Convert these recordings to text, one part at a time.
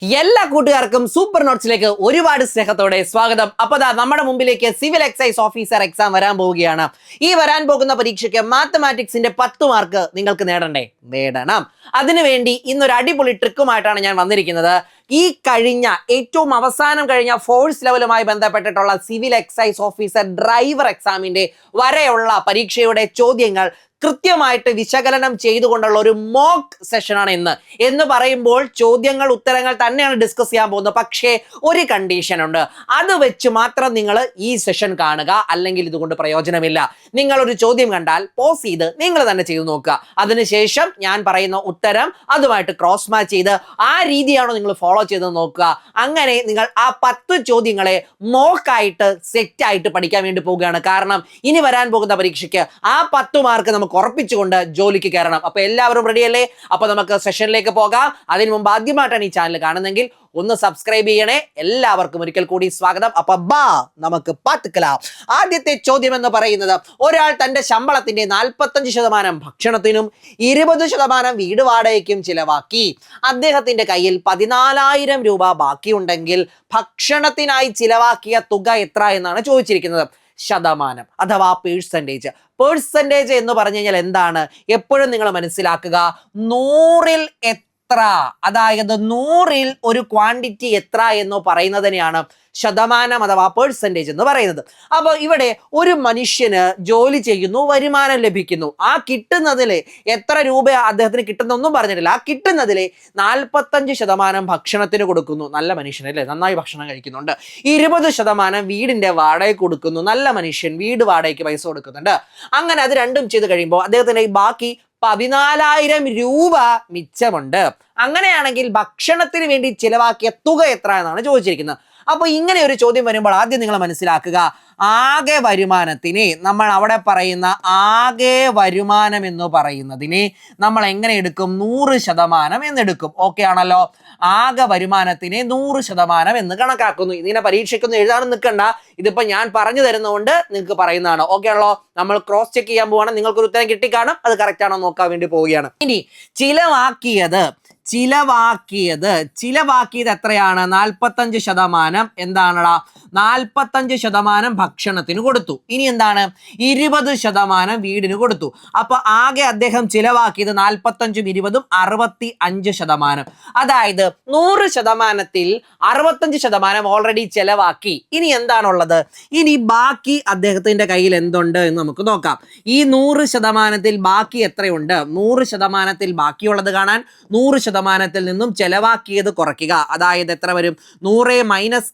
എല്ലാ കൂട്ടുകാർക്കും സൂപ്പർ നോട്ട്സിലേക്ക് ഒരുപാട് സ്നേഹത്തോടെ സ്വാഗതം. അപ്പൊ നമ്മുടെ മുമ്പിലേക്ക് സിവിൽ എക്സൈസ് ഓഫീസർ എക്സാം വരാൻ പോവുകയാണ്. ഈ വരാൻ പോകുന്ന പരീക്ഷയ്ക്ക് മാത്തമാറ്റിക്സിന്റെ 10 മാർക്ക് നിങ്ങൾക്ക് നേടണം. അതിനുവേണ്ടി ഇന്നൊരു അടിപൊളി ട്രിക്കുമായിട്ടാണ് ഞാൻ വന്നിരിക്കുന്നത്. ഈ ഏറ്റവും അവസാനം കഴിഞ്ഞ ഫോഴ്സ് ലെവലുമായി ബന്ധപ്പെട്ടിട്ടുള്ള സിവിൽ എക്സൈസ് ഓഫീസർ ഡ്രൈവർ എക്സാമിന്റെ വരെയുള്ള പരീക്ഷയുടെ ചോദ്യങ്ങൾ കൃത്യമായിട്ട് വിശകലനം ചെയ്തുകൊണ്ടുള്ള ഒരു മോക്ക് സെഷനാണ് എന്ന് പറയുമ്പോൾ ചോദ്യങ്ങൾ ഉത്തരങ്ങൾ തന്നെയാണ് ഡിസ്കസ് ചെയ്യാൻ പോകുന്നത്. പക്ഷേ ഒരു കണ്ടീഷൻ ഉണ്ട്, അത് വെച്ച് മാത്രം നിങ്ങൾ ഈ സെഷൻ കാണുക, അല്ലെങ്കിൽ ഇതുകൊണ്ട് പ്രയോജനമില്ല. നിങ്ങൾ ഒരു ചോദ്യം കണ്ടാൽ പോസ് ചെയ്ത് നിങ്ങൾ തന്നെ ചെയ്തു നോക്കുക. അതിനുശേഷം ഞാൻ പറയുന്ന ഉത്തരം അതുമായിട്ട് ക്രോസ് മാച്ച് ചെയ്ത് ആ രീതിയാണോ നിങ്ങൾ ഫോളോ ചെയ്ത് നോക്കുക. അങ്ങനെ നിങ്ങൾ ആ 10 ചോദ്യങ്ങളെ മോക്കായിട്ട് സെറ്റായിട്ട് പഠിക്കാൻ വേണ്ടി പോവുകയാണ്. കാരണം ഇനി വരാൻ പോകുന്ന പരീക്ഷയ്ക്ക് ആ 10 മാർക്ക് നമുക്ക് ഉറപ്പിച്ചുകൊണ്ട് ജോലിക്ക് കയറണം. അപ്പൊ എല്ലാവരും റെഡിയല്ലേ? അപ്പൊ നമുക്ക് സെഷനിലേക്ക് പോകാം. അതിനു മുമ്പ് ആദ്യമായിട്ടാണ് ഈ ചാനൽ കാണുന്നെങ്കിൽ ഒന്ന് സബ്സ്ക്രൈബ് ചെയ്യണേ. എല്ലാവർക്കും ഒരിക്കൽ കൂടി സ്വാഗതം. അപ്പൊ നമുക്ക് പാത്തുക്കലാം. ആദ്യത്തെ ചോദ്യം എന്ന് പറയുന്നത്, ഒരാൾ തന്റെ ശമ്പളത്തിന്റെ 45% ഭക്ഷണത്തിനും 20% വീട് വാടകയ്ക്കും ചിലവാക്കി. അദ്ദേഹത്തിന്റെ കയ്യിൽ 14,000 രൂപ ബാക്കിയുണ്ടെങ്കിൽ ഭക്ഷണത്തിനായി ചിലവാക്കിയ തുക എത്ര എന്നാണ് ചോദിച്ചിരിക്കുന്നത്. ശതമാനം അഥവാ പേഴ്സൻറ്റേജ് എന്ന് പറഞ്ഞു കഴിഞ്ഞാൽ എന്താണ്? എപ്പോഴും നിങ്ങൾ മനസ്സിലാക്കുക, 100-ൽ എത്ര, അതായത് 100-ൽ ഒരു ക്വാണ്ടിറ്റി എത്ര എന്ന് പറയുന്നതിനെയാണ് ശതമാനം അഥവാ പേഴ്സൻറ്റേജ് എന്ന് പറയുന്നത്. അപ്പോൾ ഇവിടെ ഒരു മനുഷ്യന് ജോലി ചെയ്യുന്നു, വരുമാനം ലഭിക്കുന്നു. ആ കിട്ടുന്നതിൽ എത്ര രൂപ അദ്ദേഹത്തിന് കിട്ടുന്നൊന്നും പറഞ്ഞിട്ടില്ല. ആ കിട്ടുന്നതിൽ 45% ഭക്ഷണത്തിന് കൊടുക്കുന്നു, നല്ല മനുഷ്യനല്ലേ, നന്നായി ഭക്ഷണം കഴിക്കുന്നുണ്ട്. 20% വീടിന്റെ വാടക കൊടുക്കുന്നു, നല്ല മനുഷ്യൻ, വീട് വാടകയ്ക്ക് പൈസ കൊടുക്കുന്നുണ്ട്. അങ്ങനെ അത് രണ്ടും ചെയ്ത് കഴിയുമ്പോൾ അദ്ദേഹത്തിന്റെ ബാക്കി 14,000 രൂപ മിച്ചമുണ്ട്. അങ്ങനെയാണെങ്കിൽ ഭക്ഷണത്തിന് വേണ്ടി ചിലവാക്കിയ തുക എത്ര എന്നാണ് ചോദിച്ചിരിക്കുന്നത്. അപ്പൊ ഇങ്ങനെ ഒരു ചോദ്യം വരുമ്പോൾ ആദ്യം നിങ്ങൾ മനസ്സിലാക്കുക, ആകെ വരുമാനത്തിനെ നമ്മൾ അവിടെ പറയുന്ന ആകെ വരുമാനം എന്ന് പറയുന്നതിനെ നമ്മൾ എങ്ങനെ എടുക്കും? 100% എന്നെടുക്കും. ഓക്കെ ആണല്ലോ? ആകെ വരുമാനത്തിനെ 100% എന്ന് കണക്കാക്കുന്നു. ഇതിനെ പരീക്ഷയ്ക്കൊന്നും എഴുതാനും നിൽക്കണ്ട, ഇതിപ്പോ ഞാൻ പറഞ്ഞു തരുന്നതുകൊണ്ട് നിങ്ങൾക്ക് പറയുന്നതാണ്. ഓക്കെ ആണല്ലോ? നമ്മൾ ക്രോസ് ചെക്ക് ചെയ്യാൻ പോവാണ്. നിങ്ങൾക്കൊരു ഉത്തരം കിട്ടിക്കാണും, അത് കറക്റ്റ് ആണോ നോക്കാൻ വേണ്ടി പോവുകയാണ്. ഇനി ചിലവാക്കിയത് എത്രയാണ്? 45% എന്താണടാ? 45% ഭക്ഷണത്തിന് കൊടുത്തു. ഇനി എന്താണ്? 20% വീടിന് കൊടുത്തു. അപ്പൊ ആകെ അദ്ദേഹം ചിലവാക്കിയത് 45ഉം 20ഉം 65%. അതായത് 100%-ൽ 65% ഓൾറെഡി ചിലവാക്കി. ഇനി എന്താണുള്ളത്? ഇനി ബാക്കി അദ്ദേഹത്തിന്റെ കയ്യിൽ എന്തുണ്ട് എന്ന് നമുക്ക് നോക്കാം. ഈ 100%-ൽ ബാക്കി എത്രയുണ്ട്? 100%-ൽ ബാക്കിയുള്ളത് കാണാൻ 100%-ൽ നിന്നും ചെലവാക്കിയത് കുറയ്ക്കുക. അതായത് എത്ര വരും? 100 -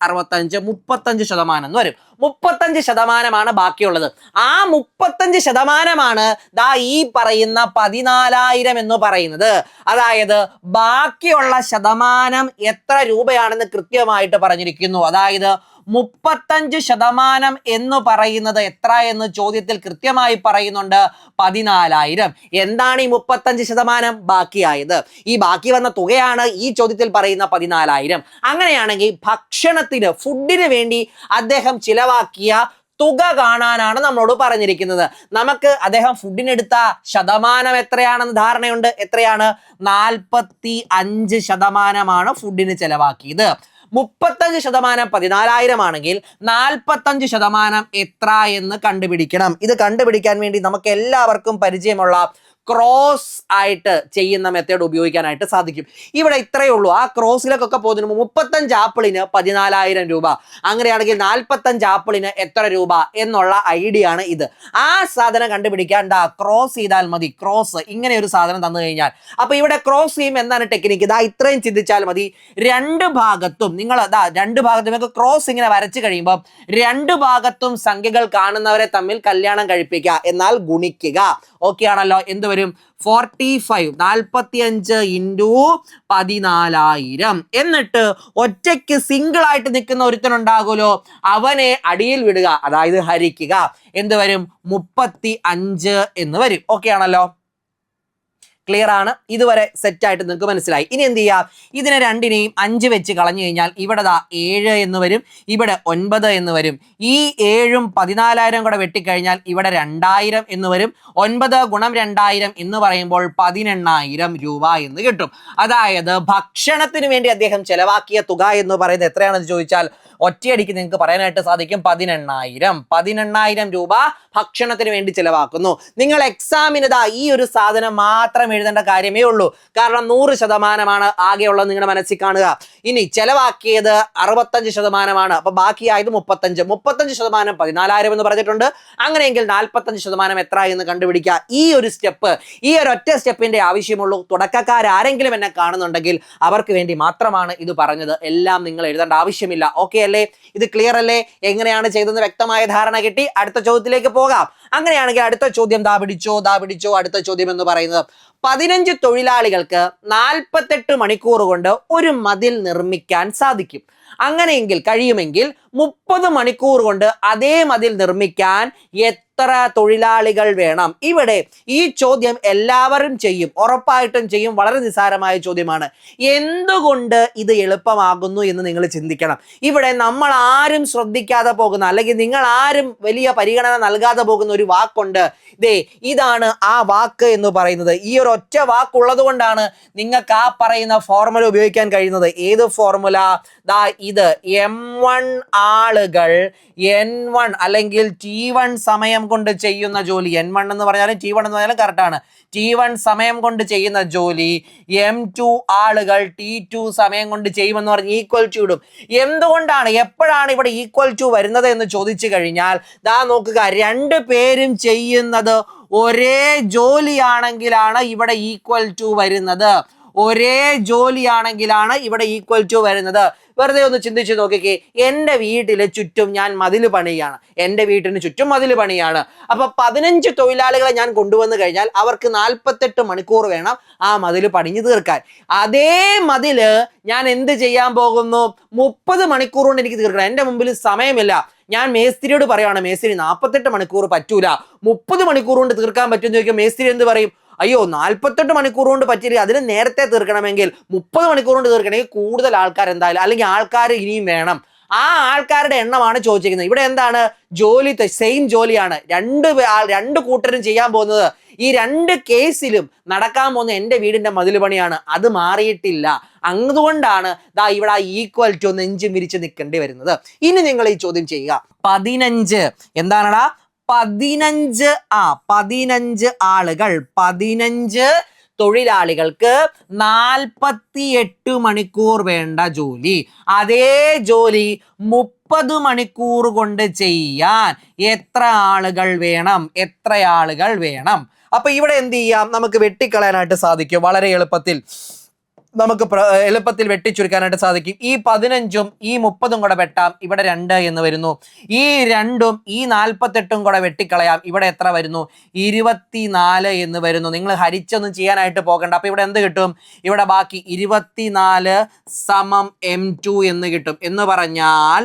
65 35% എന്ന് വരും. 35% ബാക്കിയുള്ളത്. ആ 35% ദാ ഈ പറയുന്ന 14,000 എന്ന് പറയുന്നത്. അതായത് ബാക്കിയുള്ള ശതമാനം എത്ര രൂപയാണെന്ന് കൃത്യമായിട്ട് പറഞ്ഞിരിക്കുന്നു. അതായത് 35% എന്ന് പറയുന്നത് എത്ര എന്ന് ചോദ്യത്തിൽ കൃത്യമായി പറയുന്നുണ്ട്, 14,000. എന്താണ് ഈ 35% ബാക്കിയായത്? ഈ ബാക്കി വന്ന തുകയാണ് ഈ ചോദ്യത്തിൽ പറയുന്ന 14,000. അങ്ങനെയാണെങ്കിൽ ഭക്ഷണത്തിന്, ഫുഡിന് വേണ്ടി അദ്ദേഹം ചിലവാക്കിയ തുക കാണാനാണ് നമ്മളോട് പറഞ്ഞിരിക്കുന്നത്. നമുക്ക് അദ്ദേഹം ഫുഡിനെടുത്ത ശതമാനം എത്രയാണെന്ന് ധാരണയുണ്ട്. എത്രയാണ്? 45% ഫുഡിന് ചെലവാക്കിയത്. 35% 14,000 ആണെങ്കിൽ 45% എത്ര എന്ന് കണ്ടുപിടിക്കണം. ഇത് കണ്ടുപിടിക്കാൻ വേണ്ടി നമുക്ക് എല്ലാവർക്കും പരിചയമുള്ള ക്രോസ് ആയിട്ട് ചെയ്യുന്ന മെത്തേഡ് ഉപയോഗിക്കാനായിട്ട് സാധിക്കും. ഇവിടെ ഇത്രയേ ഉള്ളൂ. ആ ക്രോസിലേക്കൊക്കെ പോകുന്നതിന് 35 ആപ്പിളിന് 14,000 രൂപ. അങ്ങനെയാണെങ്കിൽ 45 ആപ്പിളിന് എത്ര രൂപ എന്നുള്ള ഐഡിയ ആണ് ഇത്. ആ സാധനം കണ്ടുപിടിക്കാൻ ക്രോസ് ചെയ്താൽ മതി. ക്രോസ് ഇങ്ങനെ ഒരു സാധനം തന്നു കഴിഞ്ഞാൽ, അപ്പൊ ഇവിടെ ക്രോസ് ചെയ്യും. എന്താണ് ടെക്നിക്ക്? ഇത്രയും ചിന്തിച്ചാൽ മതി. രണ്ട് ഭാഗത്തും നിങ്ങൾക്ക് ക്രോസ് ഇങ്ങനെ വരച്ചു കഴിയുമ്പോൾ 2 ഭാഗത്തും സംഖ്യകൾ കാണുന്നവരെ തമ്മിൽ കല്യാണം കഴിപ്പിക്കുക, എന്നാൽ ഗുണിക്കുക. ഓക്കെ ആണല്ലോ? എന്ത് വരും? 45 45 × 14,000. എന്നിട്ട് ഒറ്റയ്ക്ക് സിംഗിൾ ആയിട്ട് നിൽക്കുന്ന ഒരുത്തനുണ്ടാകുമല്ലോ, അവനെ അടിയിൽ വിടുക, അതായത് ഹരിക്കുക. എന്ത് വരും? 35 എന്ന് വരും. ഓക്കെ ആണല്ലോ? ക്ലിയർ ആണ്? ഇതുവരെ സെറ്റ് ആയിട്ട് നിങ്ങൾക്ക് മനസ്സിലായി. ഇനി എന്ത് ചെയ്യാം, ഇതിനെ രണ്ടിനെയും 5 വെച്ച് കളഞ്ഞു കഴിഞ്ഞാൽ ഇവിടെ 7 എന്ന് വരും, ഇവിടെ 9 എന്ന് വരും. ഈ 7ഉം 14,000 കൂടെ വെട്ടിക്കഴിഞ്ഞാൽ ഇവിടെ 2,000 എന്ന് വരും. 9 ഗുണം 2,000 എന്ന് പറയുമ്പോൾ 18,000 രൂപ എന്ന് കിട്ടും. അതായത് ഭക്ഷണത്തിന് വേണ്ടി അദ്ദേഹം ചെലവാക്കിയ തുക എന്ന് പറയുന്നത് എത്രയാണെന്ന് ചോദിച്ചാൽ ഒറ്റയടിക്ക് നിങ്ങൾക്ക് പറയാനായിട്ട് സാധിക്കും 18,000 രൂപ ഭക്ഷണത്തിന് വേണ്ടി ചെലവാക്കുന്നു. നിങ്ങൾ എക്സാമിന് ഈ ഒരു സാധനം മാത്രം എഴുതേണ്ട കാര്യമേ ഉള്ളൂ. കാരണം 100% ആകെയുള്ളത് നിങ്ങളുടെ മനസ്സിൽ കാണുക. ഇനി ചെലവാക്കിയത് 65%, അപ്പൊ ബാക്കിയായത് 35. 35% 14,000 എന്ന് പറഞ്ഞിട്ടുണ്ട്. അങ്ങനെയെങ്കിൽ 45% എത്ര എന്ന് കണ്ടുപിടിക്കുക. ഈ ഒരു സ്റ്റെപ്പ്, ഈ ഒരു ഒറ്റ സ്റ്റെപ്പിന്റെ ആവശ്യമുള്ളൂ. തുടക്കക്കാരെങ്കിലും എന്നെ കാണുന്നുണ്ടെങ്കിൽ അവർക്ക് വേണ്ടി മാത്രമാണ് ഇത് പറഞ്ഞത്. എല്ലാം നിങ്ങൾ എഴുതേണ്ട ആവശ്യമില്ല. ഓക്കെ അല്ലേ? ഇത് ക്ലിയർ അല്ലേ? എങ്ങനെയാണ് ചെയ്തതെന്ന് വ്യക്തമായ ധാരണ കിട്ടി. അടുത്ത ചോദ്യത്തിലേക്ക് പോകാം. അങ്ങനെയാണെങ്കിൽ അടുത്ത ചോദ്യം ദാ പിടിച്ചോ. അടുത്ത ചോദ്യം എന്ന് പറയുന്നത് 15 തൊഴിലാളികൾക്ക് 48 മണിക്കൂർ കൊണ്ട് ഒരു മതിൽ നിർമ്മിക്കാൻ സാധിക്കും. അങ്ങനെയെങ്കിൽ കഴിയുമെങ്കിൽ 30 മണിക്കൂർ കൊണ്ട് അതേ മതിൽ നിർമ്മിക്കാൻ എത്ര തൊഴിലാളികൾ വേണം? ഇവിടെ ഈ ചോദ്യം എല്ലാവരും ചെയ്യും, ഉറപ്പായിട്ടും ചെയ്യും. വളരെ നിസ്സാരമായ ചോദ്യമാണ്. എന്തുകൊണ്ട് ഇത് എളുപ്പമാകുന്നു എന്ന് നിങ്ങൾ ചിന്തിക്കണം. ഇവിടെ നമ്മൾ ആരും ശ്രദ്ധിക്കാതെ പോകുന്ന, അല്ലെങ്കിൽ നിങ്ങൾ ആരും വലിയ പരിഗണന നൽകാതെ പോകുന്ന ഒരു വാക്കുണ്ട്. ഇതാണ് ആ വാക്ക് എന്ന് പറയുന്നത്. ഈ ഒരു ഒറ്റ വാക്കുള്ളത് കൊണ്ടാണ് നിങ്ങൾക്ക് ആ പറയുന്ന ഫോർമുല ഉപയോഗിക്കാൻ കഴിയുന്നത്. ഏത് ഫോർമുല? ഇത് M1 ആളുകൾ N1 അല്ലെങ്കിൽ T1 സമയം കൊണ്ട് ചെയ്യുന്ന ജോലി. N1 എന്ന് പറഞ്ഞാലും T1 എന്ന് പറഞ്ഞാലും കറക്റ്റാണ്. T1 സമയം കൊണ്ട് ചെയ്യുന്ന ജോലി M2 ആളുകൾ T2 സമയം കൊണ്ട് ചെയ്യുമെന്ന് പറഞ്ഞ് ഈക്വൽ ടു ഇടും. എന്തുകൊണ്ടാണ്, എപ്പോഴാണ് ഇവിടെ ഈക്വൽ ടു വരുന്നത് എന്ന് ചോദിച്ചു കഴിഞ്ഞാൽ നോക്കുക, 2 പേരും ചെയ്യുന്നത് ഒരേ ജോലിയാണെങ്കിലാണ് ഇവിടെ ഈക്വൽ ടു വരുന്നത്. ഒരേ ജോലിയാണെങ്കിലാണ് ഇവിടെ ഈക്വൽ ടു വരുന്നത്. വെറുതെ ഒന്ന് ചിന്തിച്ച് നോക്കിക്കേ. എൻ്റെ വീട്ടിലെ ചുറ്റും ഞാൻ മതിൽ പണിയാണ്, എൻ്റെ വീട്ടിന് ചുറ്റും മതിൽ പണിയാണ്. അപ്പൊ 15 തൊഴിലാളികളെ ഞാൻ കൊണ്ടുവന്നു കഴിഞ്ഞാൽ അവർക്ക് 48 മണിക്കൂർ വേണം ആ മതിൽ പണിഞ്ഞു തീർക്കാൻ. അതേ മതില് ഞാൻ എന്ത് ചെയ്യാൻ പോകുന്നു? 30 മണിക്കൂർ കൊണ്ട് എനിക്ക് തീർക്കണം. എൻ്റെ മുമ്പിൽ സമയമില്ല. ഞാൻ മേസ്തിരിയോട് പറയുകയാണ്, മേസ്തിരി 48 മണിക്കൂർ പറ്റൂല, 30 മണിക്കൂർ കൊണ്ട് തീർക്കാൻ പറ്റുമെന്ന് ചോദിക്കും. മേസ്തിരി എന്ത് പറയും? അയ്യോ 48 മണിക്കൂർ കൊണ്ട് പറ്റില്ല, അതിന് നേരത്തെ തീർക്കണമെങ്കിൽ 30 മണിക്കൂർ കൊണ്ട് തീർക്കണമെങ്കിൽ കൂടുതൽ ആൾക്കാർ എന്തായാലും, അല്ലെങ്കിൽ ആൾക്കാർ ഇനിയും വേണം. ആ ആൾക്കാരുടെ എണ്ണമാണ് ചോദിച്ചിരിക്കുന്നത്. ഇവിടെ എന്താണ്? ജോലി സെയിം ജോലിയാണ്, രണ്ട് കൂട്ടരും ചെയ്യാൻ പോകുന്നത്. ഈ 2 കേസിലും നടക്കാൻ പോകുന്ന എൻ്റെ വീടിന്റെ മതിൽ പണിയാണ്. അത് മാറിയിട്ടില്ല. അതുകൊണ്ടാണ് ഇവിടെ ഈക്വൽ ടു നെഞ്ചും വിരിച്ച് നിൽക്കേണ്ടി വരുന്നത്. ഇനി നിങ്ങൾ ഈ ചോദ്യം ചെയ്യുക. 15 എന്താണടാ? 15 ആളുകൾ, 15 തൊഴിലാളികൾക്ക് 48 മണിക്കൂർ വേണ്ട ജോലി. അതേ ജോലി 30 മണിക്കൂർ കൊണ്ട് ചെയ്യാൻ എത്ര ആളുകൾ വേണം? അപ്പൊ ഇവിടെ എന്ത് ചെയ്യാം? നമുക്ക് വെട്ടിക്കളയാനായിട്ട് സാധിക്കും. വളരെ എളുപ്പത്തിൽ നമുക്ക് വെട്ടിച്ചുരുക്കാനായിട്ട് സാധിക്കും. ഈ 15ഉം ഈ 30ഉം കൂടെ വെട്ടാം. ഇവിടെ 2 എന്ന് വരുന്നു. ഈ 2ഉം ഈ 48ഉം കൂടെ വെട്ടിക്കളയാം. ഇവിടെ എത്ര വരുന്നു? 24 എന്ന് വരുന്നു. നിങ്ങൾ ഹരിച്ചൊന്നും ചെയ്യാനായിട്ട് പോകണ്ട. അപ്പൊ ഇവിടെ എന്ത് കിട്ടും? ഇവിടെ ബാക്കി 24 സമം M2 എന്ന് കിട്ടും. എന്ന് പറഞ്ഞാൽ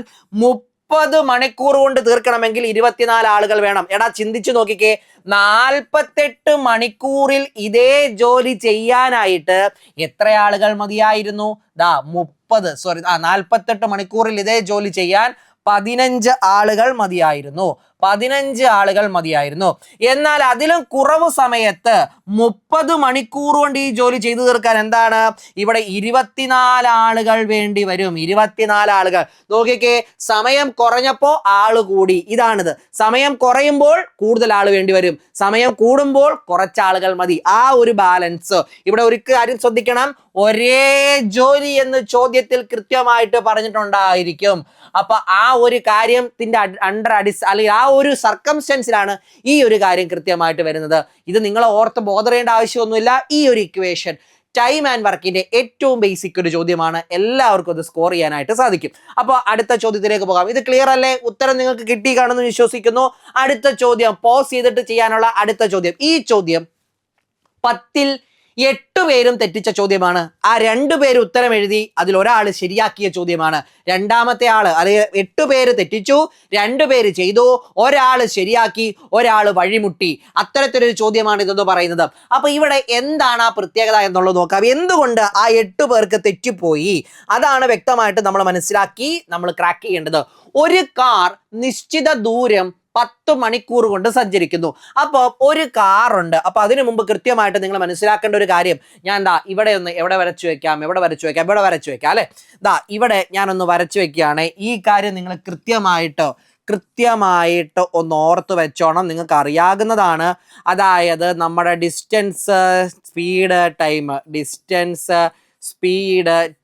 30 മണിക്കൂർ കൊണ്ട് തീർക്കണമെങ്കിൽ 24 ആളുകൾ വേണം. എടാ ചിന്തിച്ചു നോക്കിക്കേ, 48 മണിക്കൂറിൽ ഇതേ ജോലി ചെയ്യാനായിട്ട് എത്ര ആളുകൾ മതിയായിരുന്നു? 48 മണിക്കൂറിൽ ഇതേ ജോലി ചെയ്യാൻ 15 ആളുകൾ മതിയായിരുന്നു. 15 ആളുകൾ മതിയായിരുന്നു. എന്നാൽ അതിലും കുറവ് സമയത്ത് 30 മണിക്കൂർ കൊണ്ട് ഈ ജോലി ചെയ്തു തീർക്കാൻ എന്താണ്? ഇവിടെ 24 ആളുകൾ വേണ്ടി വരും. 24 ആളുകൾ. നോക്കിക്കേ, സമയം കുറഞ്ഞപ്പോ ആള് കൂടി. ഇതാണിത്. സമയം കുറയുമ്പോൾ കൂടുതൽ ആള് വേണ്ടി വരും, സമയം കൂടുമ്പോൾ കുറച്ച് ആളുകൾ മതി. ആ ഒരു ബാലൻസ്. ഇവിടെ ഒരു കാര്യം ശ്രദ്ധിക്കണം, ഒരേ ജോലി എന്ന് ചോദ്യത്തിൽ കൃത്യമായിട്ട് പറഞ്ഞിട്ടുണ്ടായിരിക്കും. അപ്പൊ ആ ഒരു കാര്യത്തിന്റെ അല്ലെങ്കിൽ ആ ഒരു സർക്കംസ്റ്റൻസിലാണ് ഈ ഒരു കാര്യം കൃത്യമായിട്ട് വരുന്നത്. ഇത് നിങ്ങൾ ഓർത്ത് ബോധറേണ്ട ആവശ്യമൊന്നുമില്ല. ഈ ഒരു ഇക്വേഷൻ ടൈം ആൻഡ് വർക്കിന്റെ ഏറ്റവും ബേസിക് ഒരു ചോദ്യമാണ്. എല്ലാവർക്കും അത് സ്കോർ ചെയ്യാനായിട്ട് സാധിക്കും. അപ്പോൾ അടുത്ത ചോദ്യത്തിലേക്ക് പോകാം. ഇത് ക്ലിയർ അല്ലേ? ഉത്തരം നിങ്ങൾക്ക് കിട്ടി കാണുമെന്ന് വിശ്വസിക്കുന്നു. അടുത്ത ചോദ്യം പോസ് ചെയ്തിട്ട് ചെയ്യാനുള്ള അടുത്ത ചോദ്യം. ഈ ചോദ്യം 10ൽ 8 പേരും തെറ്റിച്ച ചോദ്യമാണ്. ആ 2 പേര് ഉത്തരം എഴുതി, അതിൽ ഒരാൾ ശരിയാക്കിയ ചോദ്യമാണ്. രണ്ടാമത്തെ ആള്, അതായത് 8 പേര് തെറ്റിച്ചു, 2 പേര് ചെയ്തു, ഒരാൾ ശരിയാക്കി, ഒരാൾ വഴിമുട്ടി. അത്തരത്തിലൊരു ചോദ്യമാണ് ഇതെന്ന് പറയുന്നത്. അപ്പൊ ഇവിടെ എന്താണ് ആ പ്രത്യേകത എന്നുള്ളത് നോക്കാം. എന്തുകൊണ്ട് ആ 8 പേർക്ക് തെറ്റിപ്പോയി, അതാണ് വ്യക്തമായിട്ട് നമ്മൾ മനസ്സിലാക്കി നമ്മൾ ക്രാക്ക് ചെയ്യേണ്ടത്. ഒരു കാർ നിശ്ചിത ദൂരം 10 മണിക്കൂർ കൊണ്ട് സഞ്ചരിക്കുന്നു. അപ്പോൾ ഒരു കാറുണ്ട്. അപ്പൊ അതിനു മുമ്പ് കൃത്യമായിട്ട് നിങ്ങൾ മനസ്സിലാക്കേണ്ട ഒരു കാര്യം, ഞാൻ ഇവിടെ ഒന്ന് എവിടെ വരച്ചു വെക്കാം, ഇവിടെ വരച്ചു വെക്കാം അല്ലെ. ഇവിടെ ഞാനൊന്ന് വരച്ചു വെക്കുകയാണ്. ഈ കാര്യം നിങ്ങൾ കൃത്യമായിട്ട് ഒന്ന് ഓർത്ത് വെച്ചോണം. നിങ്ങൾക്ക് അറിയാവുന്നതാണ്. അതായത് നമ്മുടെ ഡിസ്റ്റൻസ്, സ്പീഡ്,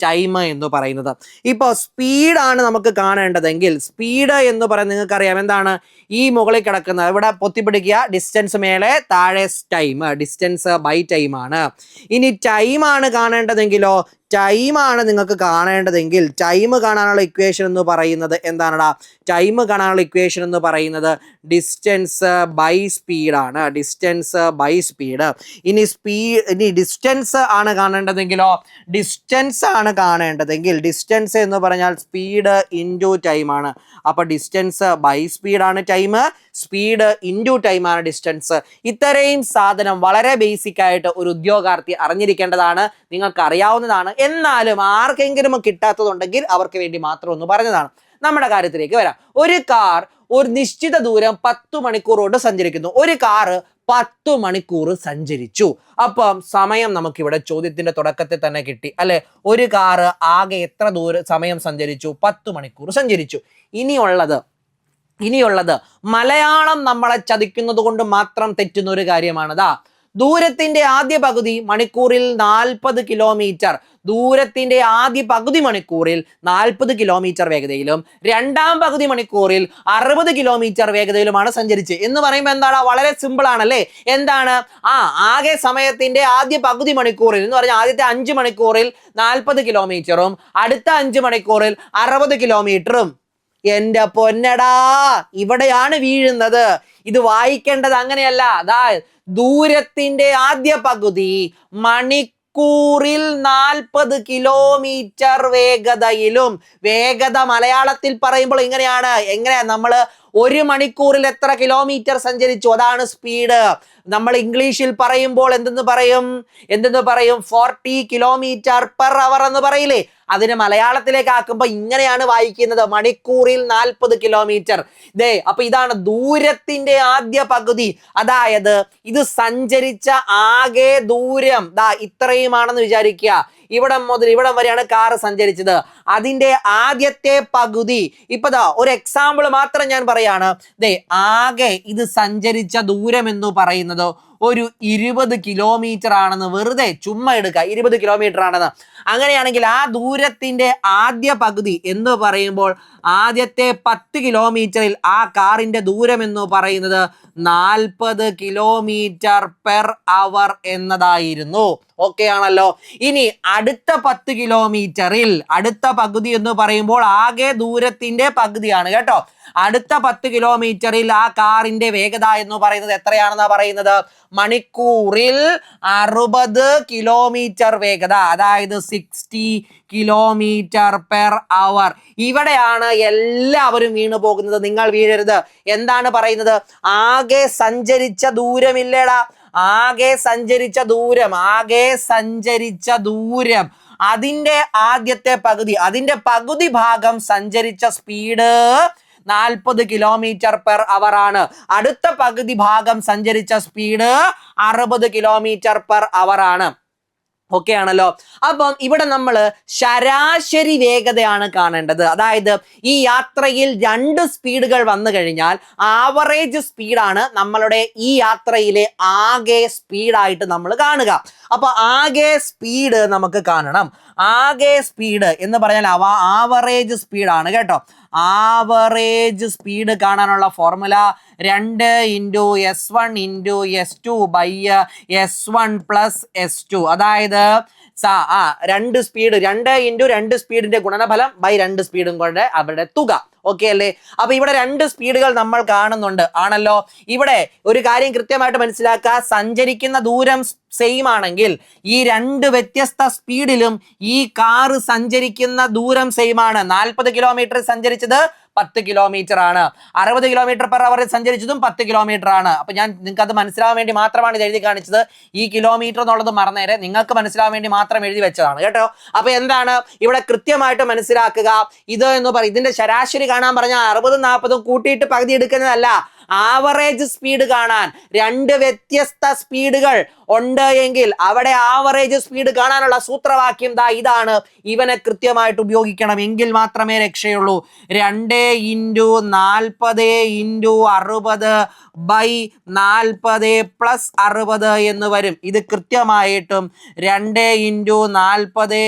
ടൈം എന്ന് പറയുന്നത്. ഇപ്പോൾ സ്പീഡാണ് നമുക്ക് കാണേണ്ടതെങ്കിൽ, സ്പീഡ് എന്ന് പറയുന്നത് നിങ്ങൾക്കറിയാം എന്താണ്, ഈ മുകളിൽ കിടക്കുന്നത് ഇവിടെ പൊത്തിപ്പിടിക്കുക, ഡിസ്റ്റൻസ് മേലെ, താഴെ ടൈം, ഡിസ്റ്റൻസ് ബൈ ടൈം ആണ്. ഇനി ടൈമാണ് കാണേണ്ടതെങ്കിലോ, ടൈമാണ് നിങ്ങൾക്ക് കാണേണ്ടതെങ്കിൽ ടൈം കാണാനുള്ള ഇക്വേഷൻ എന്ന് പറയുന്നത് എന്താണടാ? ടൈം കാണാനുള്ള ഇക്വേഷൻ എന്ന് പറയുന്നത് ഡിസ്റ്റൻസ് ബൈ സ്പീഡാണ്. ഇനി ഡിസ്റ്റൻസ് ആണ് കാണേണ്ടതെങ്കിലോ, ഡിസ്റ്റൻസ് എന്ന് പറഞ്ഞാൽ സ്പീഡ് ഇൻറ്റു ടൈം ആണ്. അപ്പൊ ഡിസ്റ്റൻസ് ബൈ സ്പീഡാണ് ടൈം, സ്പീഡ് ഇൻറ്റു ടൈം ആണ് ഡിസ്റ്റൻസ്. ഇത്രയും സാധനം വളരെ ബേസിക് ആയിട്ട് ഒരു ഉദ്യോഗാർത്ഥി അറിഞ്ഞിരിക്കേണ്ടതാണ്. നിങ്ങൾക്ക് അറിയാവുന്നതാണ്. എന്നാലും ആർക്കെങ്കിലും കിട്ടാത്തതുണ്ടെങ്കിൽ അവർക്ക് വേണ്ടി മാത്രം ഒന്ന് പറഞ്ഞതാണ്. നമ്മുടെ കാര്യത്തിലേക്ക് വരാം. ഒരു കാർ ഒരു നിശ്ചിത ദൂരം 10 മണിക്കൂർ കൊണ്ട് സഞ്ചരിക്കുന്നു. ഒരു കാറ് 10 മണിക്കൂർ സഞ്ചരിച്ചു. അപ്പം സമയം നമുക്കിവിടെ ചോദ്യത്തിന്റെ തുടക്കത്തിൽ തന്നെ കിട്ടി അല്ലെ. ഒരു കാറ് ആകെ എത്ര സമയം സഞ്ചരിച്ചു? 10 മണിക്കൂർ സഞ്ചരിച്ചു. ഇനിയുള്ളത് മലയാളം നമ്മളെ ചതിക്കുന്നത് കൊണ്ട് മാത്രം തെറ്റുന്ന ഒരു കാര്യമാണ്. ദൂരത്തിന്റെ ആദ്യ പകുതി മണിക്കൂറിൽ 40 കിലോമീറ്റർ, ദൂരത്തിന്റെ ആദ്യ പകുതി മണിക്കൂറിൽ 40 കിലോമീറ്റർ വേഗതയിലും രണ്ടാം പകുതി മണിക്കൂറിൽ 60 കിലോമീറ്റർ വേഗതയിലുമാണ് സഞ്ചരിച്ചത് എന്ന് പറയുമ്പോൾ എന്താണ്? വളരെ സിമ്പിൾ ആണല്ലേ. എന്താണ്? ആകെ സമയത്തിന്റെ ആദ്യ പകുതി മണിക്കൂറിൽ എന്ന് പറഞ്ഞാൽ ആദ്യത്തെ 5 മണിക്കൂറിൽ 40 കിലോമീറ്ററും അടുത്ത 5 മണിക്കൂറിൽ 60 കിലോമീറ്ററും. എന്റെ പൊന്നടാ, ഇവിടെയാണ് വീഴുന്നത്. ഇത് വായിക്കേണ്ടത് അങ്ങനെയല്ല. ദൂരത്തിന്റെ ആദ്യ പകുതി മണിക്കൂറിൽ 40 കിലോമീറ്റർ വേഗതയിലും. വേഗത മലയാളത്തിൽ പറയുമ്പോൾ എങ്ങനെയാ നമ്മൾ 1 മണിക്കൂറിൽ എത്ര കിലോമീറ്റർ സഞ്ചരിച്ചു, അതാണ് സ്പീഡ്. നമ്മൾ ഇംഗ്ലീഷിൽ പറയുമ്പോൾ എന്തെന്ന് പറയും? 40 കിലോമീറ്റർ പെർ അവർ എന്ന് പറയില്ലേ? അതിന് മലയാളത്തിലേക്ക് ആക്കുമ്പോൾ ഇങ്ങനെയാണ് വായിക്കുന്നത്, മണിക്കൂറിൽ 40 കിലോമീറ്റർ. അപ്പൊ ഇതാണ് ദൂരത്തിന്റെ ആദ്യ പകുതി. അതായത് ഇത് സഞ്ചരിച്ച ആകെ ദൂരം ഇത്രയുമാണെന്ന് വിചാരിക്കുക. ഇവിടം മുതൽ ഇവിടം വരെയാണ് കാർ സഞ്ചരിച്ചത്. അതിന്റെ ആദ്യത്തെ പകുതി. ഇപ്പൊ ഒരു എക്സാമ്പിൾ മാത്രം ഞാൻ പറയാണ്. ആകെ ഇത് സഞ്ചരിച്ച ദൂരം എന്ന് പറയുന്നത് ഒരു 20 കിലോമീറ്റർ ആണെന്ന് വെറുതെ ചുമ്മാ എടുക്കുക. 20 കിലോമീറ്റർ ആണെന്ന്. അങ്ങനെയാണെങ്കിൽ ആ ദൂരത്തിന്റെ ആദ്യ പകുതി എന്ന് പറയുമ്പോൾ ആദ്യത്തെ 10 കിലോമീറ്ററിൽ ആ കാറിന്റെ ദൂരം എന്ന് പറയുന്നത് 40 കിലോമീറ്റർ പെർ അവർ എന്നതായിരുന്നു. ഓക്കെ ആണല്ലോ. ഇനി അടുത്ത 10 കിലോമീറ്ററിൽ അടുത്ത പകുതി എന്ന് പറയുമ്പോൾ ആകെ ദൂരത്തിന്റെ പകുതിയാണ് കേട്ടോ. അടുത്ത 10 കിലോമീറ്ററിൽ ആ കാറിന്റെ വേഗത എന്ന് പറയുന്നത് എത്രയാണെന്നാ പറയുന്നത്? മണിക്കൂറിൽ 60 കിലോമീറ്റർ വേഗത, അതായത് 60 കിലോമീറ്റർ പെർ അവർ. ഇവിടെയാണ് എല്ലാവരും വീണു പോകുന്നത്. നിങ്ങൾ വീഴരുത്. എന്താണ് പറയുന്നത്? ആകെ സഞ്ചരിച്ച ദൂരമില്ലേടാ, ആകെ സഞ്ചരിച്ച ദൂരം അതിന്റെ ആദ്യത്തെ പകുതി, അതിന്റെ പകുതി ഭാഗം സഞ്ചരിച്ച സ്പീഡ് 40 കിലോമീറ്റർ പെർ അവർ ആണ്. അടുത്ത പകുതി ഭാഗം സഞ്ചരിച്ച സ്പീഡ് 60 കിലോമീറ്റർ പെർ അവർ ആണ്. ഓക്കെ ആണല്ലോ. അപ്പം ഇവിടെ നമ്മൾ ശരാശരി വേഗതയാണ് കാണേണ്ടത്. അതായത് ഈ യാത്രയിൽ 2 സ്പീഡുകൾ വന്നു കഴിഞ്ഞാൽ ആവറേജ് സ്പീഡാണ് നമ്മളുടെ ഈ യാത്രയിലെ ആകെ സ്പീഡായിട്ട് നമ്മൾ കാണുക. അപ്പൊ ആകെ സ്പീഡ് നമുക്ക് കാണണം. ആകെ സ്പീഡ് എന്ന് പറഞ്ഞാൽ ആവറേജ് സ്പീഡാണ് കേട്ടോ. ആവറേജ് സ്പീഡ് കാണാനുള്ള formula 2 × S1 × S2 / S1 + S2. അതായത് രണ്ട് സ്പീഡ്, 2 × 2 സ്പീഡിന്റെ ഗുണനഫലം ബൈ 2 സ്പീഡും കൊണ്ട് അവരുടെ തുക. ഓക്കെ അല്ലേ? അപ്പൊ ഇവിടെ 2 സ്പീഡുകൾ നമ്മൾ കാണുന്നുണ്ട്, ആണല്ലോ. ഇവിടെ ഒരു കാര്യം കൃത്യമായിട്ട് മനസ്സിലാക്കുക, സഞ്ചരിക്കുന്ന ദൂരം സെയിം ആണെങ്കിൽ ഈ 2 വ്യത്യസ്ത സ്പീഡിലും ഈ കാറ് സഞ്ചരിക്കുന്ന ദൂരം സെയിം ആണ്. 40 കിലോമീറ്റർ സഞ്ചരിച്ചത് 10 കിലോമീറ്റർ ആണ്, 60 km/h സഞ്ചരിച്ചതും 10 കിലോമീറ്റർ ആണ്. അപ്പൊ ഞാൻ നിങ്ങൾക്ക് അത് മനസ്സിലാവാൻ വേണ്ടി മാത്രമാണ് ഇത് എഴുതി കാണിച്ചത്. ഈ കിലോമീറ്റർ എന്നുള്ളത് മറന്നേരെ, നിങ്ങൾക്ക് മനസ്സിലാവാൻ വേണ്ടി മാത്രം എഴുതി വെച്ചതാണ് കേട്ടോ. അപ്പൊ എന്താണ് ഇവിടെ കൃത്യമായിട്ട് മനസ്സിലാക്കുക, ഇത് എന്ന് പറയും ഇതിന്റെ ശരാശരി കാണാൻ പറഞ്ഞാൽ 60 40 കൂട്ടിയിട്ട് പകുതി എടുക്കുന്നതല്ല, ആവറേജ് സ്പീഡ് കാണാൻ 2 വ്യത്യസ്ത സ്പീഡുകൾ ഉണ്ട് എങ്കിൽ അവിടെ ആവറേജ് സ്പീഡ് കാണാനുള്ള സൂത്രവാക്യം ദാ ഇതാണ്. ഇവനെ കൃത്യമായിട്ട് ഉപയോഗിക്കണം, എങ്കിൽ മാത്രമേ രക്ഷയുള്ളൂ. 2 × 40 × 60/40 + 60 എന്ന് വരും. ഇത് കൃത്യമായിട്ടും 2 × 40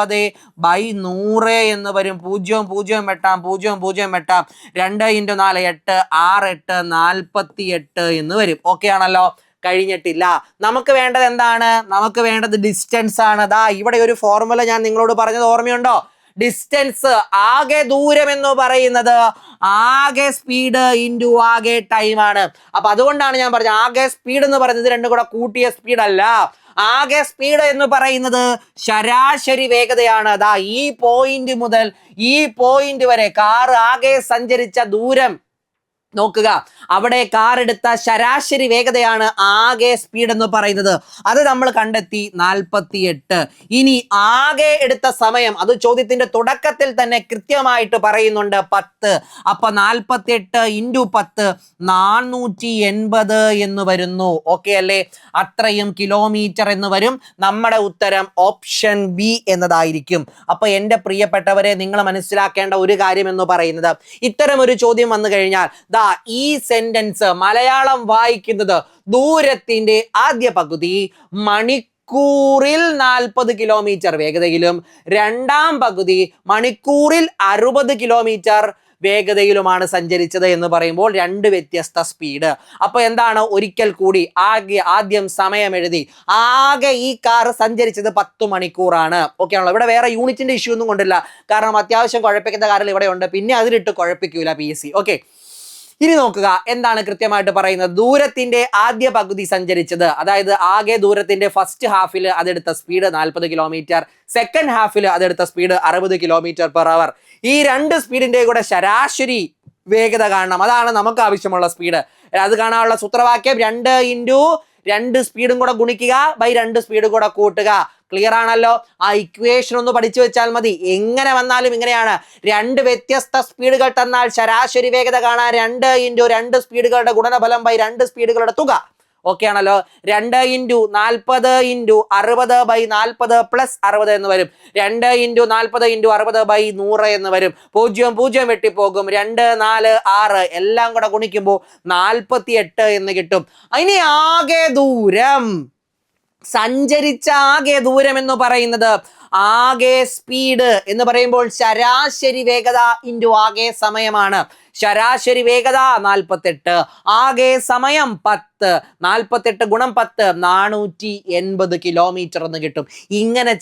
× 60/100 എന്ന് വരും. 0 0 വെട്ടാം, 0 0 വെട്ടാം. 2 × 4 8, 6 8 48 എന്ന് വരും. ഓക്കെ ആണല്ലോ? കഴിഞ്ഞിട്ടില്ല. നമുക്ക് വേണ്ടത് എന്താണ്? നമുക്ക് വേണ്ടത് ഡിസ്റ്റൻസ് ആണ്. ദാ ഇവിടെ ഒരു ഫോർമുല ഞാൻ നിങ്ങളോട് പറഞ്ഞത് ഓർമ്മയുണ്ടോ? ഡിസ്റ്റൻസ്, ആകെ ദൂരം എന്ന് പറയുന്നത് ആകെ സ്പീഡ് ഇൻറ്റു ആകെ ടൈം ആണ്. അപ്പൊ അതുകൊണ്ടാണ് ഞാൻ പറഞ്ഞത് ആകെ സ്പീഡ് എന്ന് പറയുന്നത് രണ്ടും കൂടെ കൂട്ടിയ സ്പീഡ് അല്ല. ആകെ സ്പീഡ് എന്ന് പറയുന്നത് ശരാശരി വേഗതയാണ്. അതാ ഈ പോയിന്റ് മുതൽ ഈ പോയിന്റ് വരെ കാർ ആകെ സഞ്ചരിച്ച ദൂരം നോക്കുക, അവിടെ കാർ എടുത്ത ശരാശരി വേഗതയാണ് ആകെ സ്പീഡ് എന്ന് പറയുന്നത്. അത് നമ്മൾ കണ്ടെത്തി 48. ഇനി ആകെ എടുത്ത സമയം അത് ചോദ്യത്തിന്റെ തുടക്കത്തിൽ തന്നെ കൃത്യമായിട്ട് പറയുന്നുണ്ട് 10. അപ്പൊ 48 × 10 480 എന്ന് വരുന്നു. ഓക്കെ അല്ലേ? അത്രയും കിലോമീറ്റർ എന്ന് വരും. നമ്മുടെ ഉത്തരം ഓപ്ഷൻ ബി എന്നതായിരിക്കും. അപ്പൊ എൻ്റെ പ്രിയപ്പെട്ടവരെ, നിങ്ങൾ മനസ്സിലാക്കേണ്ട ഒരു കാര്യം എന്ന് പറയുന്നത്, ഇത്തരം ഒരു ചോദ്യം വന്നു കഴിഞ്ഞാൽ ഈ സെന്റൻസ് മലയാളം വായിക്കുന്നത് ദൂരത്തിന്റെ ആദ്യ പകുതി മണിക്കൂറിൽ 40 കിലോമീറ്റർ വേഗതയിലും രണ്ടാം പകുതി മണിക്കൂറിൽ 60 കിലോമീറ്റർ വേഗതയിലുമാണ് സഞ്ചരിച്ചത് എന്ന് പറയുമ്പോൾ 2 വ്യത്യസ്ത സ്പീഡ്. അപ്പൊ എന്താണ്? ഒരിക്കൽ കൂടി ആദ്യം സമയം എഴുതി. ആകെ ഈ കാർ സഞ്ചരിച്ചത് 10 മണിക്കൂറാണ്. ഓക്കെ ആണല്ലോ? ഇവിടെ വേറെ യൂണിറ്റിന്റെ ഇഷ്യൂ ഒന്നും കൊണ്ടില്ല, കാരണം അത്യാവശ്യം കുഴപ്പിക്കുന്ന കാര്യം ഇവിടെ ഉണ്ട്. പിന്നെ അതിലിട്ട് കുഴപ്പിക്കൂല PSC. ഓക്കെ, ഇനി നോക്കുക എന്താണ് കൃത്യമായിട്ട് പറയുന്നത്. ദൂരത്തിന്റെ ആദ്യ പകുതി സഞ്ചരിച്ചത്, അതായത് ആകെ ദൂരത്തിന്റെ ഫസ്റ്റ് ഹാഫിൽ അതെടുത്ത സ്പീഡ് 40 കിലോമീറ്റർ, സെക്കൻഡ് ഹാഫിൽ അതെടുത്ത സ്പീഡ് 60 km/h. ഈ 2 സ്പീഡിന്റെ കൂടെ ശരാശരി വേഗത കാണണം. അതാണ് നമുക്ക് ആവശ്യമുള്ള സ്പീഡ്. അത് കാണാനുള്ള സൂത്രവാക്യം 2 × 2 സ്പീഡും കൂടെ ഗുണിക്കുക ബൈ 2 സ്പീഡും കൂടെ കൂട്ടുക. ക്ലിയർ ആണല്ലോ? ആ ഇക്വേഷൻ ഒന്ന് പഠിച്ചു വെച്ചാൽ മതി. എങ്ങനെ വന്നാലും ഇങ്ങനെയാണ്. 2 വ്യത്യസ്ത സ്പീഡുകൾ തന്നാൽ ശരാശരി വേഗത കാണാൻ 2 × 2 സ്പീഡുകളുടെ ഗുണനഫലം ബൈ 2 സ്പീഡുകളുടെ തുക. ഓക്കെ ആണല്ലോ? 2 × 40 × 60/40 + 60 എന്ന് വരും. 2 × 40 × 60/100 എന്ന് വരും. 0 0 വെട്ടിപ്പോകും. 2 4 6 എല്ലാം കൂടെ ഗുണിക്കുമ്പോൾ 48 എന്ന് കിട്ടും. ഇനി ആകെ ദൂരം, സഞ്ചരിച്ച ആകെ ദൂരം എന്ന് പറയുന്നത് ആകെ സ്പീഡ് എന്ന് പറയുമ്പോൾ ശരാശരി വേഗത ഇൻറ്റു ആകെ സമയമാണ്. ശരാശരി വേഗത 48, ആകെ സമയം 10. 48 × 10 480 കിലോമീറ്റർ എന്ന് കിട്ടും. ഇങ്ങനെ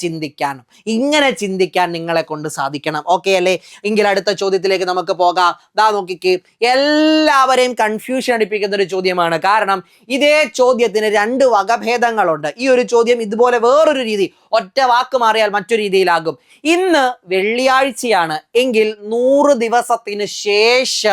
ചിന്തിക്കാൻ നിങ്ങളെ കൊണ്ട് സാധിക്കണം. ഓക്കെ അല്ലേ? എങ്കിൽ അടുത്ത ചോദ്യത്തിലേക്ക് നമുക്ക് പോകാം. ദാ നോക്കിക്ക്, എല്ലാവരെയും കൺഫ്യൂഷൻ അടിപ്പിക്കുന്ന ഒരു ചോദ്യമാണ്. കാരണം ഇതേ ചോദ്യത്തിന് 2 വകഭേദങ്ങളുണ്ട്. ഈ ഒരു ചോദ്യം ഇതുപോലെ വേറൊരു രീതി, ഒറ്റ വാക്ക് മാറിയാൽ മറ്റൊരു രീതിയിലാകും. ഇന്ന് വെള്ളിയാഴ്ചയാണ് എങ്കിൽ 100 ദിവസത്തിന് ശേഷം